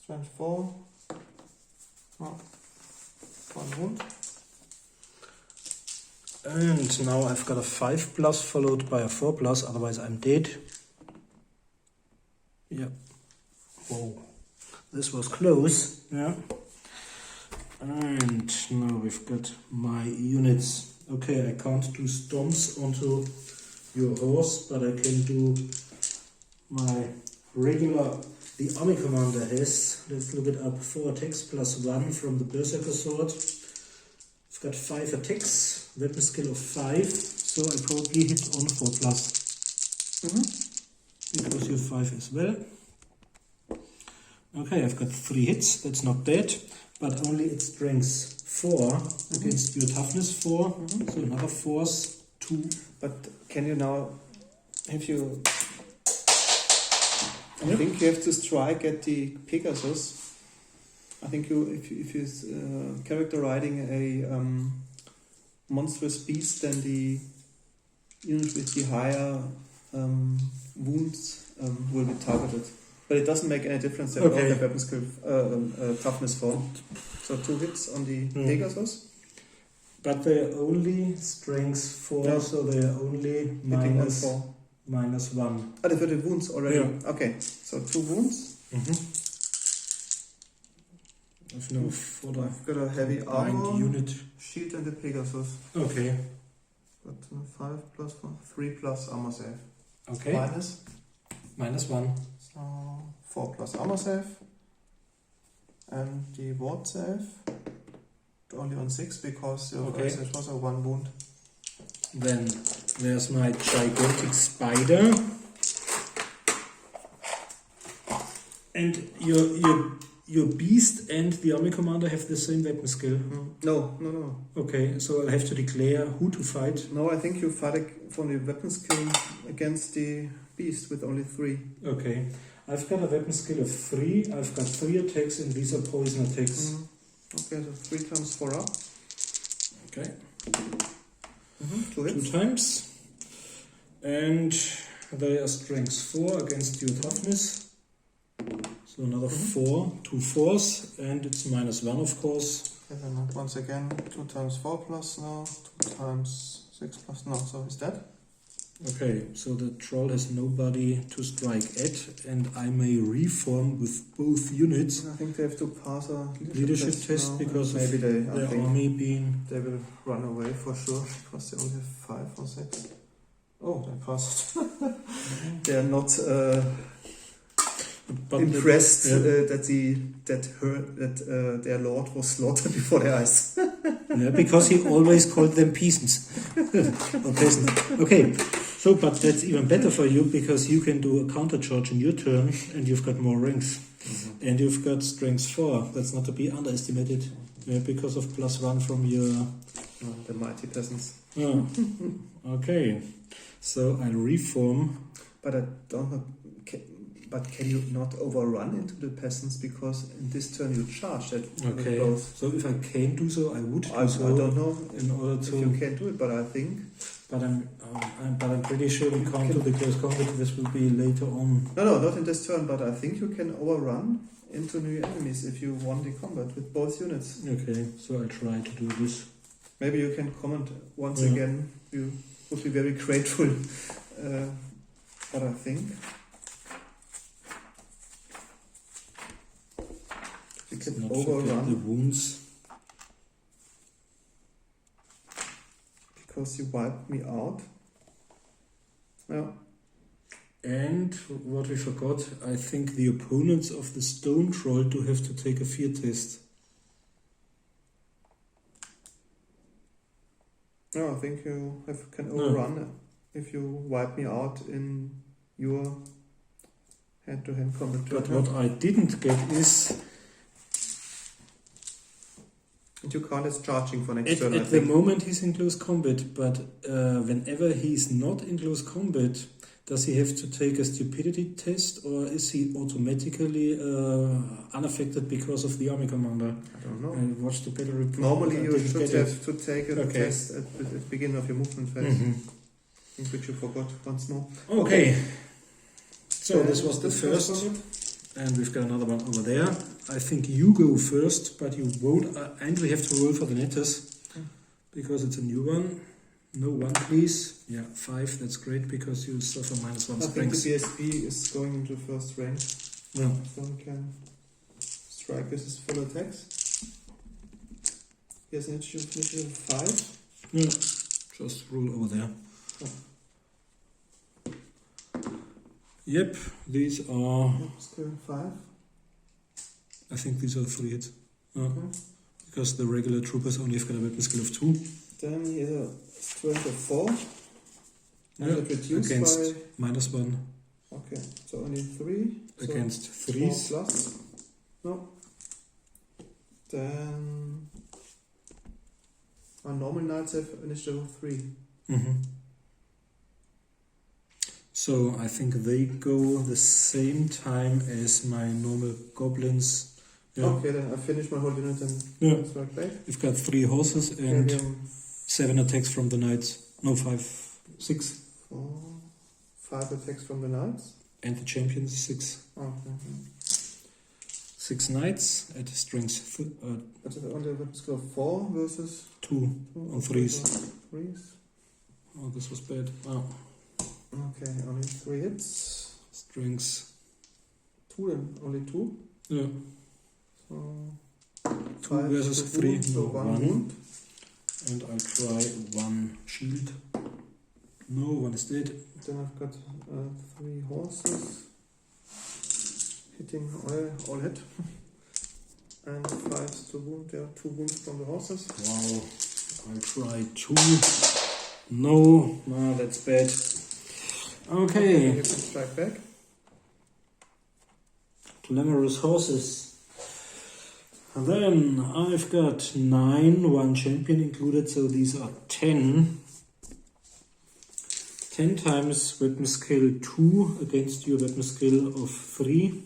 Strength 4. Oh. 1 wound. And now I've got a 5+ followed by a 4+, otherwise I'm dead. Yeah. Whoa. This was close. Yeah. And now we've got my units. Okay, I can't do stomps onto your horse, but I can do my regular... The army commander has, let's look it up, 4 attacks +1 from the Berserker Sword. I've got 5 attacks, weapon skill of 5, so I probably hit on 4+. It was your 5 as well. Okay, I've got 3 hits, that's not bad, but only its strength 4 against your toughness 4, so another force 2. But can you now, if you... I think you have to strike at the Pegasus. I think if you character riding a monstrous beast, then the unit with the higher wounds will be targeted. But it doesn't make any difference. They all have weapon skill toughness 4. So 2 hits on the Pegasus. But they're only strength 4, so they're only Hitting on 4. -1. Ah, they've got the wounds already. Yeah. Okay, so 2 wounds. I've no further I've got a heavy bind armor, unit. shield and the Pegasus. Okay. But 5 plus 4, 3 plus armor save. Okay. -1. So 4 plus armor save. And the ward save only on 6 because your first save was a 1 wound. Then there's my gigantic spider. And your beast and the army commander have the same weapon skill. No. Okay, so I'll have to declare who to fight. No, I think you fight from the weapon skill against the beast with only 3. Okay, I've got a weapon skill of 3. I've got 3 attacks, and these are poison attacks. Okay, so 3 times 4 up. Okay. 2 hits. 2 times. And they are strength 4 against your toughness. So another 4, 2 4s, and it's -1, of course. Okay, then once again, 2 times 4 plus now, 2 times 6 plus no, so is that? Okay, so the troll has nobody to strike at, and I may reform with both units. I think they have to pass a Leadership test now, because maybe of their army being... They will run away for sure, because they only have 5 or 6. Oh, they passed. They are not impressed that their lord was slaughtered before their eyes. Yeah, because he always called them peasants. Or peasants. Okay, so but that's even better for you, because you can do a counter charge in your turn, and you've got more ranks. And you've got strength 4. That's not to be underestimated, because of +1 from your... the mighty peasants. Oh. Okay, so I'll reform. But I don't know. But can you not overrun into the peasants, because in this turn you charge that? Okay. So if I can do so, I would. I don't know in order to. If you can do it, but I think. But I'm pretty sure we can't do the close combat. This will be later on. No, not in this turn. But I think you can overrun into new enemies if you won the combat with both units. Okay, so I'll try to do this. Maybe you can comment once again. You would be very grateful. But I think. You can not overrun the wounds. Because you wiped me out. Yeah. And what we forgot, I think the opponents of the stone troll do have to take a fear test. No, I think you can overrun if you wipe me out in your hand-to-hand combat. But what I didn't get is... And you count as charging for next turn, At the moment he's in close combat, but whenever he's not in close combat, does he have to take a stupidity test, or is he automatically unaffected because of the army commander? I don't know. I watched the battle report. Normally you should have to take a test at the beginning of your movement phase. Which you forgot once more. Okay. So this was the first. And we've got another one over there. I think you go first, but you won't. And we have to roll for the netters, because it's a new one. No 1, please. Yeah, 5. That's great, because you suffer -1 strength. I think the BSB is going into first rank. Yeah. So we can strike this as full attacks. Here's an initiative 5. Yeah. Just roll over there. Yep, these are... Skill 5. I think these are 3 hits. Because the regular troopers only have got a weapon skill of 2. Then here's a strength of 4. Yeah, reduced against by... -1. Okay, so only 3. Against so 3s. 4 plus. No. Then... Our normal knights have initiative of 3. So I think they go the same time as my normal goblins. Yeah. Okay, then I finish my whole unit and strike back. We've got 3 horses and 7 attacks from the knights. No, 5, 6. 4, 5 attacks from the knights. And the champions 6. Okay. 6 knights at strength But on the weapon skill of 4 versus 2 on 3s. 3s. Oh, this was bad. Oh. Okay, only 3 hits. Strength. 2 and only 2. Yeah. So 2 versus 3. Wounds, so No, 1 1. wound. And I'll try 1 shield. No, 1 is dead. Then I've got 3 horses. Hitting all hit. And 5 to wound. There are 2 wounds from the horses. Wow. I'll try 2. No, that's bad. Okay. You can strike back. Glamorous horses. And then I've got 9, 1 champion included, so these are 10. 10 times weapon skill 2 against your weapon skill of 3.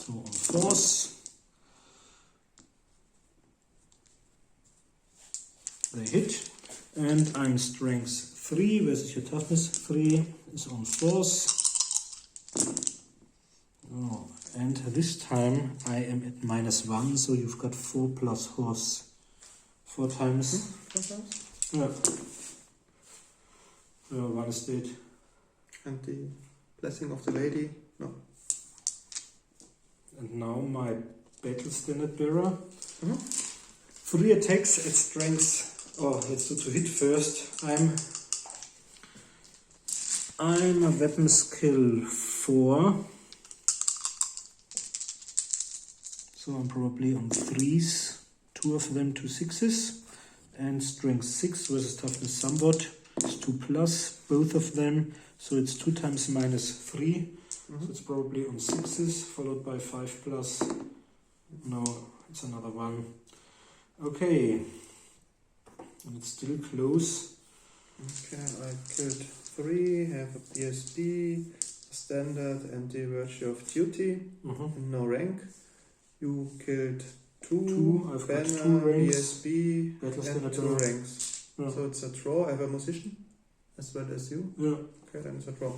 So on force. They hit. And I'm strength 3 versus your toughness 3 is on force. Oh, and this time I am at -1, so you've got 4 plus horse. 4 times. 4 times? Yeah. 1 is dead. And the blessing of the lady? No. And now my battle standard bearer. 3 attacks at strength. Oh, let's do to hit first. I'm a weapon skill 4. So I'm probably on 3s. 2 of them 2 6s. And strength 6 versus toughness somewhat. It's 2 plus, both of them. So it's 2 times -3. So it's probably on 6s, followed by 5 plus. No, it's another 1. Okay. And it's still close. Okay, I killed 3, have a BSB, standard, and the virtue of duty, and no rank. You killed 2, I've banner, got 2 ranks. BSB, Battle and standard 2 bearer. ranks. Yeah. So it's a draw. I have a musician as well as you. Yeah. Okay, then it's a draw.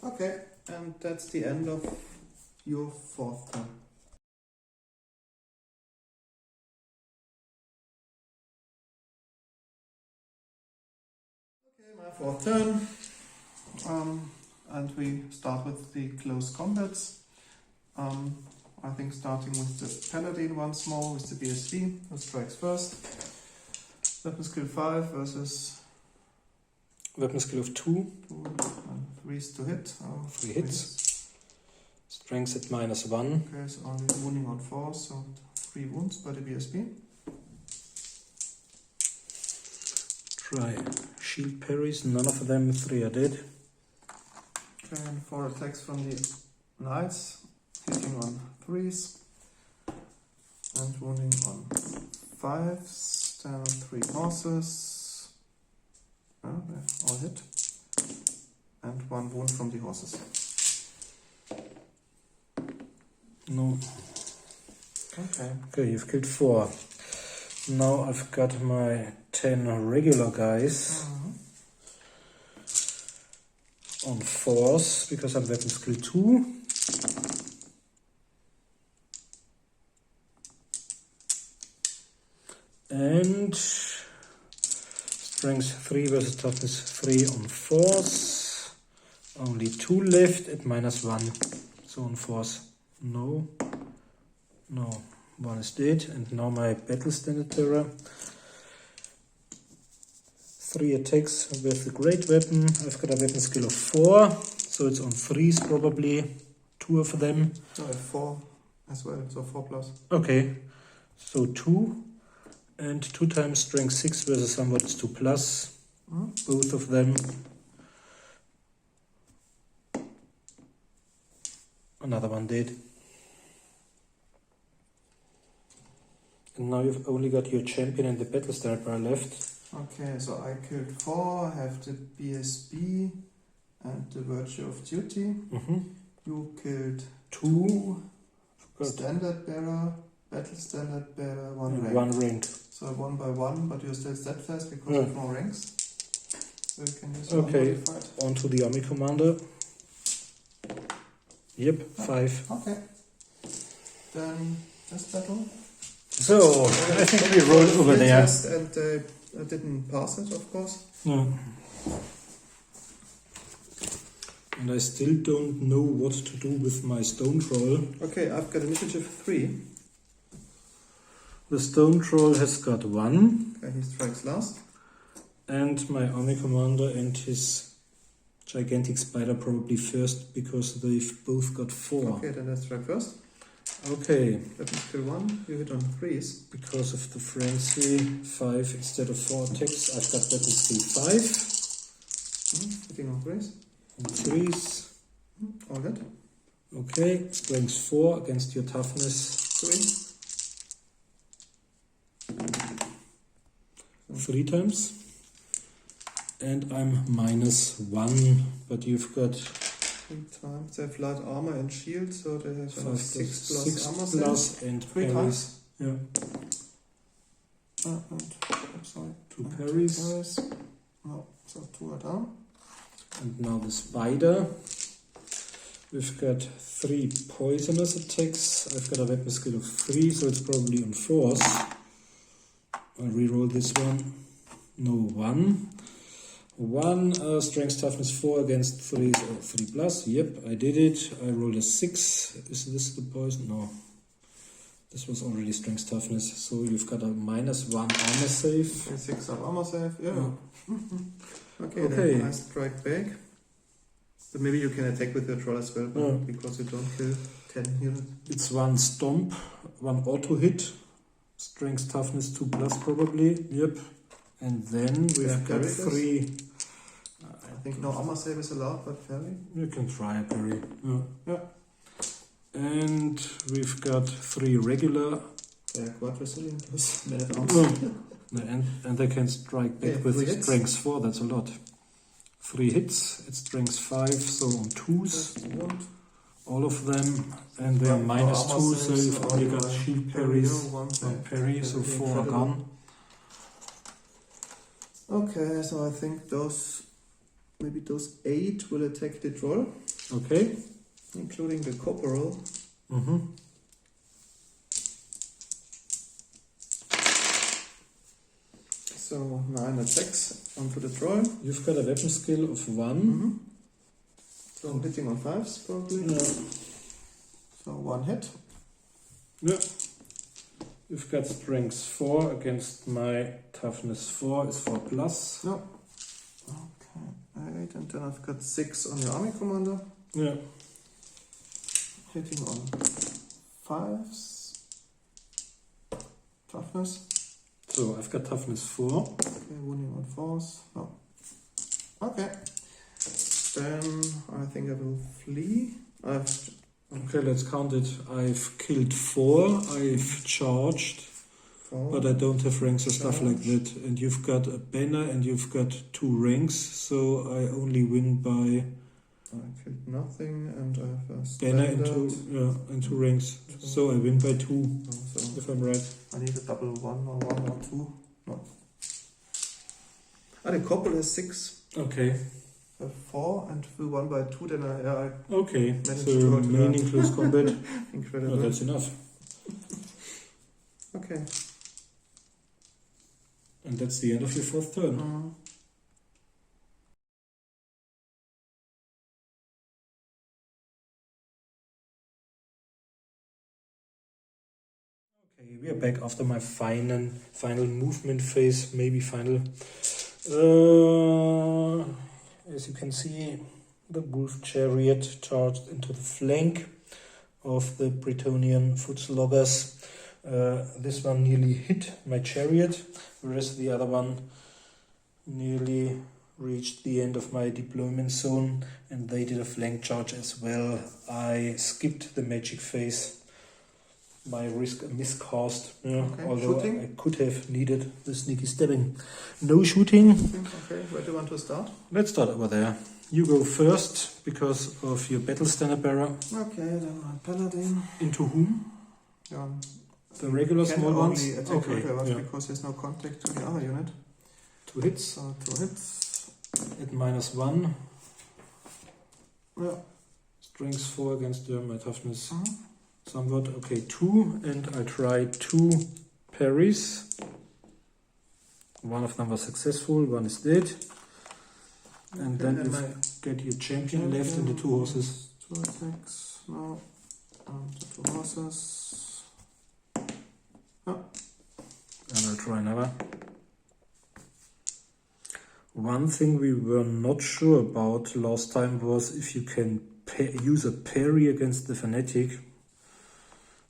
Okay, and that's the end of your 4th turn. Okay, my 4th turn. And we start with the close combats. I think starting with the paladin once more with the BSB, who strikes first. Weapon skill 5 versus Weapon skill of 2. 2 and 3s to hit. 3 hits. Strength at -1. Okay, so only wounding on 4, so 3 wounds by the BSB. Try shield parries. None of them. 3 are dead. Okay, and 4 attacks from the knights, hitting on 3s and wounding on 5s. Then 3 horses. Oh, they all hit. And 1 wound from the horses. No. Okay. Okay, you've killed 4. Now I've got my 10 regular guys on force because I'm weapon skill 2. And strength 3 versus toughness 3 on force. Only 2 left at -1. So on force, no. 1 is dead. And now my battle standard bearer. 3 attacks with the great weapon. I've got a weapon skill of 4. So it's on 3s probably. 2 of them. So I have 4 as well, so 4 plus. Okay. So 2. And 2 times strength 6 versus somewhat is 2 plus. Both of them. Another one dead. And now you've only got your champion and the battle standard bearer left. Okay, so I killed 4, have the BSB and the virtue of duty. You killed 2 standard bearer Battle standard bearer, 1 rank. 1 rank. So 1 by 1, but you're still steadfast because of more ranks. So you can use your Okay, modified. on to the army commander. Yep, 5. Okay. Then this battle. So, I think we rolled over there. And I didn't pass it, of course. Yeah. And I still don't know what to do with my stone troll. Okay, I've got initiative 3. The stone troll has got 1. Okay, he strikes last. And my army commander and his gigantic spider probably first, because they've both got 4. Okay, then let's strike first. Okay. Weapon skill 1, you hit on 3s. Because of the frenzy, 5 instead of 4 attacks. I've got weapon skill 5. Hitting on 3s. And 3s. All good. Okay, strength 4 against your toughness 3 times. And I'm -1, but you've got 3 times. They have light armor and shield, so they have 6 plus 6 armor plus save. and 3 parries. times. Yeah, I'm sorry. 2 parries. No, so 2 are down. And now the spider. We've got 3 poisonous attacks. I've got a weapon skill of 3, so it's probably on force. I'll reroll this one. No, 1. 1 strength toughness 4 against 3 or 3 plus. Yep, I did it. I rolled a 6. Is this the poison? No. This was already strength toughness. So you've got a -1 armor save. 6 of armor save, yeah. Okay, Okay. then I strike back. But maybe you can attack with your troll as well, because you don't kill 10 units. It's 1 stomp, 1 auto hit. Strength toughness 2 plus probably. Yep. And then we've got 3. I think no armor save is allowed, but parry. You can try a parry. Yeah. And we've got 3 regular. They are quite resilient. Men at arms. And they can strike back Okay, with 3 hits. strength 4, that's a lot. 3 hits, it's strength 5, so on 2s. Just one. All of them. And they're Yeah, -2, armor so saves, you've only got only shield parry, parries. one And save. parry, so 4 are Incredible. gone. Okay, so I think maybe those 8 will attack the troll, Okay. including the corporal. So 9 attacks onto the troll. You've got a weapon skill of 1. So hitting on 5s probably. Yeah. So 1 hit. Yeah. You've got strength 4 against my toughness 4 is 4 plus. No. Okay, 8, and then I've got 6 on your army commander. Yeah. Hitting on 5s. Toughness. So I've got toughness 4. Okay, wounding on 4s. No. Okay. Then I think I will flee. Okay, let's count it. I've killed 4, I've charged, 4. but I don't have ranks or stuff like Charge. that. And you've got a banner and you've got 2 ranks, so I only win by I killed nothing, and I have a banner standard. and 2 ranks. So I win by 2, So if I'm right. I need a double 1 or 2. No. The couple has 6. Okay. 4 and we won by 2, then I Okay, managed so to remaining close combat. incredible. Oh, that's enough. Okay. And that's the end of your 4th turn. Okay, we are back after my final movement phase, maybe final. As you can see, the wolf chariot charged into the flank of the Bretonnian foot sloggers. This one nearly hit my chariot, whereas the other one nearly reached the end of my deployment zone, and they did a flank charge as well. I skipped the magic phase. My risk a miscast, Okay, although shooting? I could have needed the sneaky stabbing. No shooting. Okay, where do you want to start? Let's start over there. You go first because of your battle standard bearer. Okay, then my paladin. Into whom? The regular can small ones? only attack Okay, regular ones yeah. because there's no contact to the other unit. 2 hits. So 2 hits. At -1. Yeah. Strength 4 against my toughness. Mhm. Somewhat. Okay, 2. And I try 2 parries. One of them was successful, one is dead. And then and you get your champion left and the 2 horses. 2 attacks. No. And the 2 horses. No. And I'll try another. One thing we were not sure about last time was if you can use a parry against the fanatic.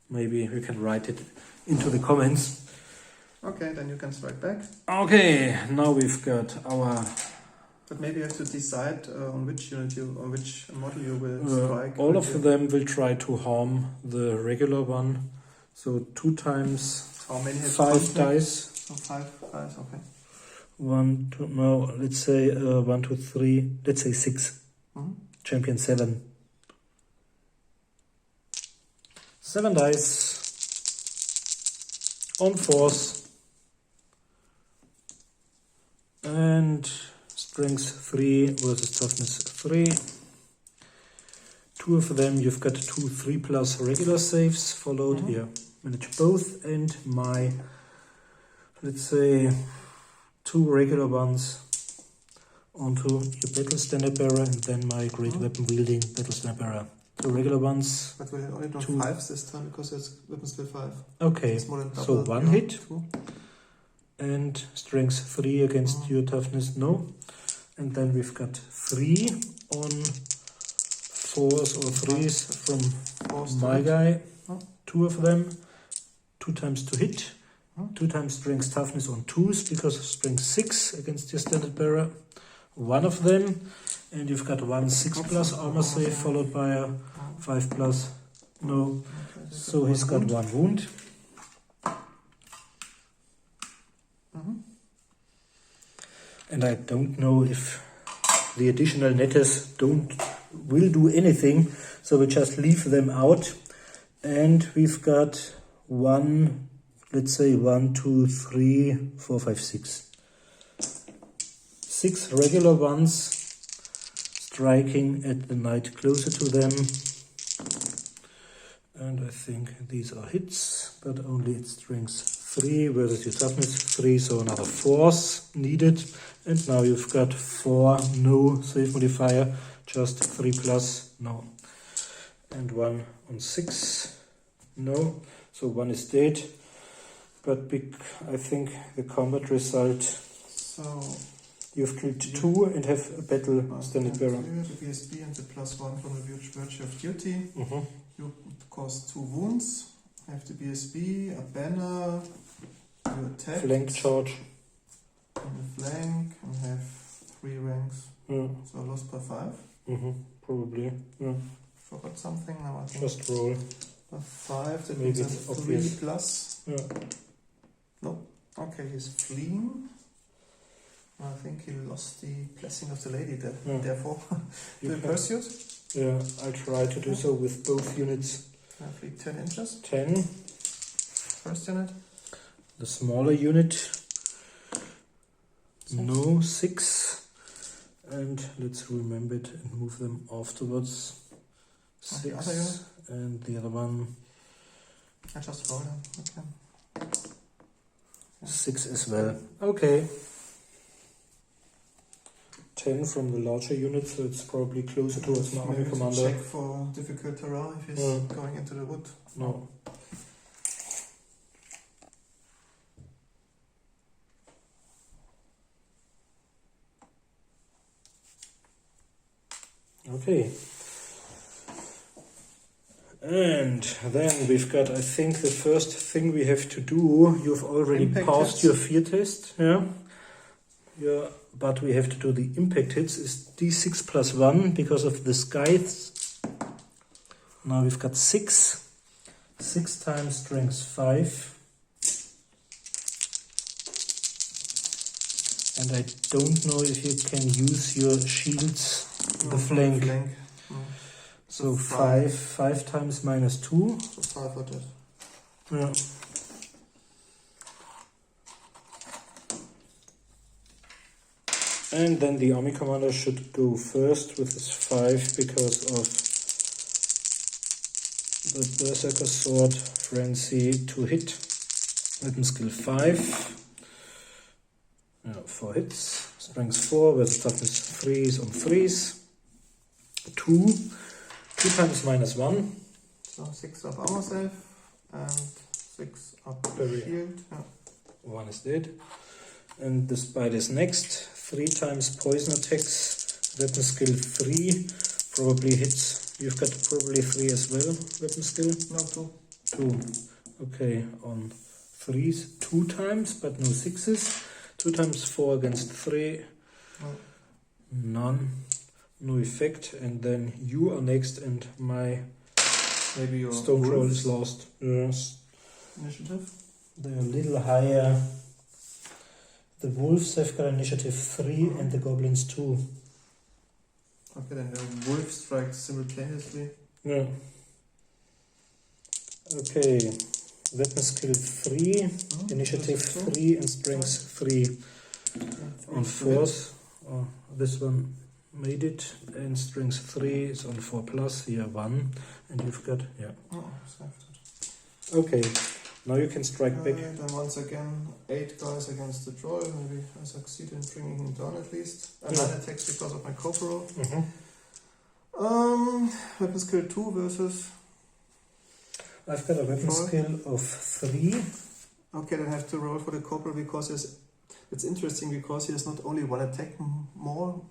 Maybe we can write it into the comments. Okay, then you can strike back. Okay, now we've got our... But maybe you have to decide on which unit on which model you will strike. all of them will try to harm the regular one. So 2 times How many have 5 contact? dice. So 5 dice, okay. 1, 2, no, let's say 1, 2, 3, let's say 6. Mhm. Champion 7. 7 dice. On force. And strength 3 versus toughness 3. 2 of them, you've got 2 3+ regular saves followed here. Manage both, and my, let's say, 2 regular ones onto your battle standard bearer, and then my great weapon wielding battle standard bearer. The regular ones. But we'll only do 2. 5s this time because it's weapon skill 5. Okay, It's more than so double, 1 yeah, hit. 2. And strength 3 against your toughness, no. And then we've got 3 on 4s or 3s from my guy. 2 of them, 2 times to hit. 2 times strength toughness on 2s because of strength 6 against your standard bearer. 1 of them, and you've got 1 6+ armor save followed by a 5+. No. So he's got 1 wound. And I don't know if the additional netters will do anything, so we just leave them out. And we've got 1, let's say 1, 2, 3, 4, 5, 6. 6 regular ones striking at the knight closer to them. And I think these are hits, but only at strength 3 versus your toughness 3, so another force needed. And now you've got 4, no save modifier, just 3+, no. And 1 on 6, no. So 1 is dead, but I think the combat result, So you've killed 2 and have a battle standard bearer. The BSB and the +1 from the virtue of duty. You cause 2 wounds. Have the BSB, a banner, you attack. Flank charge. On the flank and have 3 ranks. Yeah. So I lost by 5. Probably. Yeah. Forgot something now, I think. Just roll. By 5, that Maybe means it's a 3 obvious. plus. Yeah. No. Okay, he's fleeing. I think he lost the blessing of the lady there. Yeah. Therefore, You the can- pursuit. Yeah, I try to do so with both units. I flee 10 inches. 10. First unit. The smaller unit. 6. No, 6. And let's remember it and move them afterwards. And the 6. other unit? And the other one, I just roll them. Okay. 6 as well. Okay. 10 from the larger unit, so it's probably closer towards my army Maybe to commander. check for difficult terrain if he's Yeah. going into the wood. No. Okay. And then we've got, I think, the first thing we have to do. You've already Impact passed hits. your fear test, yeah? Yeah, but we have to do the impact hits. Is D6 plus 1 because of the scythes. Now we've got 6. 6 times strength 5. And I don't know if you can use your shields in the flank. No. So 5 times minus 2. So 5 for that. Yeah. And then the army commander should go first with his 5 because of the Berserker Sword Frenzy to hit. Weapon skill 5. 4 hits. Strength 4 with toughness 3s on 3s. 2 times -1. So 6 up armor save and 6 up shield. Yeah. 1 is dead. And the spider is next. 3 times poison attacks. Weapon skill 3 probably hits. You've got probably 3 as well. Weapon skill? No, 2. 2. Okay, on 3s 2 times, but no 6s. 2 times 4 against 3. No. None. No effect. And then you are next, and my Maybe your stone troll is lost. Yes. Initiative. They're a little higher. The wolves have got initiative 3 and the goblins 2. Okay, then the wolf strikes simultaneously. Yeah. Okay. Weapon skill 3, initiative 3 and strength 3. On 4th. Oh, this one made it. And strength 3 is on 4 plus. Here 1. And you've got, yeah. Oh, saved it. Okay. Now you can strike back. Then once again, 8 guys against the troll. Maybe I succeed in bringing him down at least. And 9 attacks because of my corporal. Weapon skill 2 versus. I've got a weapon skill of 3. Okay, then I have to roll for the corporal because it's interesting because he has not only 1 attack more,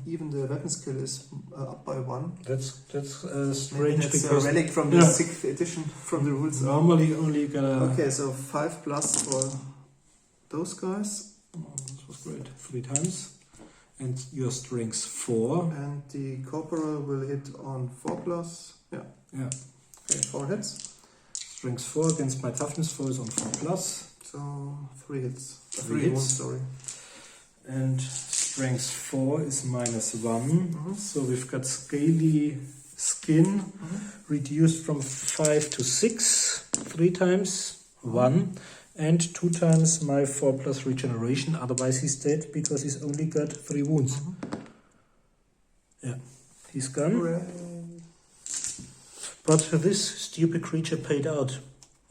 even the weapon skill is up by 1. That's strange Maybe that's because a relic from the 6th edition from the rules. Normally only gonna. Okay, so 5 plus for those guys. Oh, this was great. 3 times. And your strength 4. And the corporal will hit on 4 plus. Yeah. Okay, 4 hits. Strength 4 against my toughness 4 is on 4 plus. So 3 hits. 3 hits. wounds, Sorry. And strength 4 is -1. So we've got scaly skin reduced from 5 to 6. 3 times 1. And 2 times my 4 plus regeneration. Otherwise he's dead because he's only got 3 wounds. Yeah, he's gone. Hooray. But this stupid creature paid out.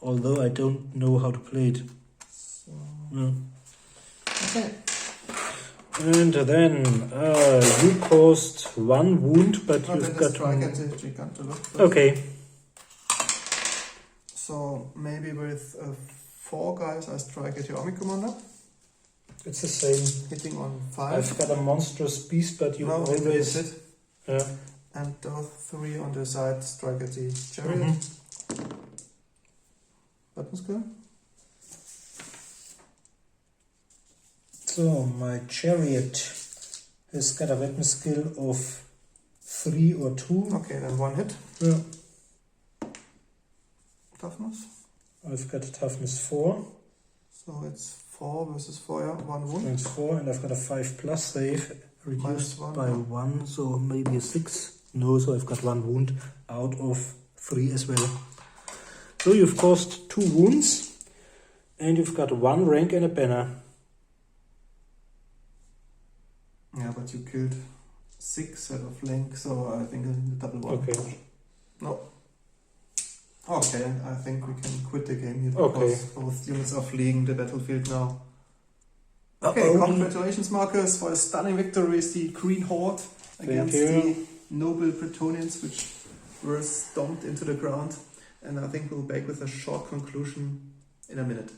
Although I don't know how to play it. So, Okay. And then you caused 1 wound, but you've got. Okay. So maybe with 4 guys I strike at your army commander. It's the same. Hitting on 5. I've got a monstrous beast, but you always. Hit. Yeah. And those 3 on the side strike at the chariot. Weapon skill. So my chariot has got a weapon skill of 3 or 2. Okay, then 1 hit. Yeah. Toughness. I've got toughness 4. So it's 4 versus 4, yeah, 1 wound. Strength 4, and I've got a 5 plus save reduced -1, by 1, so maybe a 6. No, so I've got 1 wound out of 3 as well. So you've caused 2 wounds, and you've got 1 rank and a banner. Yeah, but you killed 6 out of link, so I think I need a double 1. Okay. No. Okay, I think we can quit the game here Okay. because both units are fleeing the battlefield now. Okay, congratulations, Marcus, for a stunning victory as the Green Horde against the noble Bretonnians, which were stomped into the ground. And I think we'll be back with a short conclusion in a minute.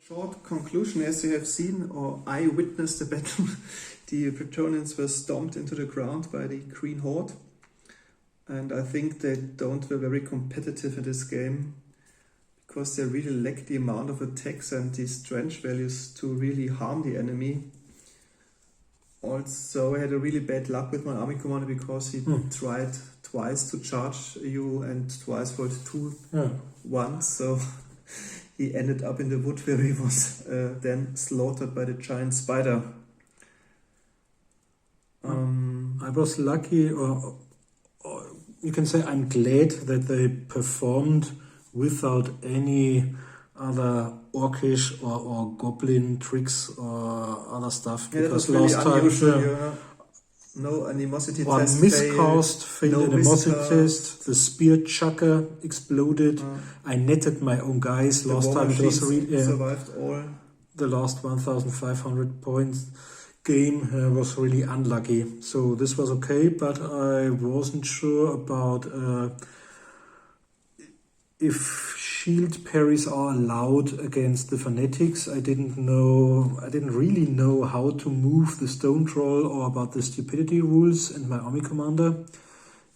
Short conclusion, as you have seen, or I witnessed the battle, the Bretonnians were stomped into the ground by the Green Horde. And I think they were very competitive in this game because they really lack the amount of attacks and the strength values to really harm the enemy. Also, I had a really bad luck with my army commander because he tried twice to charge you and twice rolled 2 once. So he ended up in the wood where he was then slaughtered by the giant spider. I was lucky, or you can say I'm glad that they performed without any other orcish or goblin tricks or other stuff. Yeah, that was Because really last time, unusual, you know. No animosity one test miscast failed, no animosity miscast. test, the spear chucker exploded. I netted my own guys. The Last war time it was machines survived all. the last 1,500 points game was really unlucky. So this was okay, but I wasn't sure about if shield parries are allowed against the fanatics. I didn't really know how to move the stone troll or about the stupidity rules and my army commander.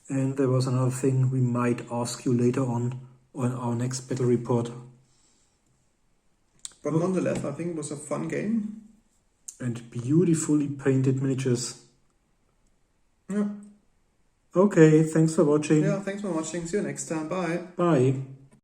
And there was another thing we might ask you later on our next battle report. But nonetheless, I think it was a fun game. And beautifully painted miniatures. Yeah. Okay, thanks for watching. Yeah, thanks for watching. See you next time. Bye. Bye.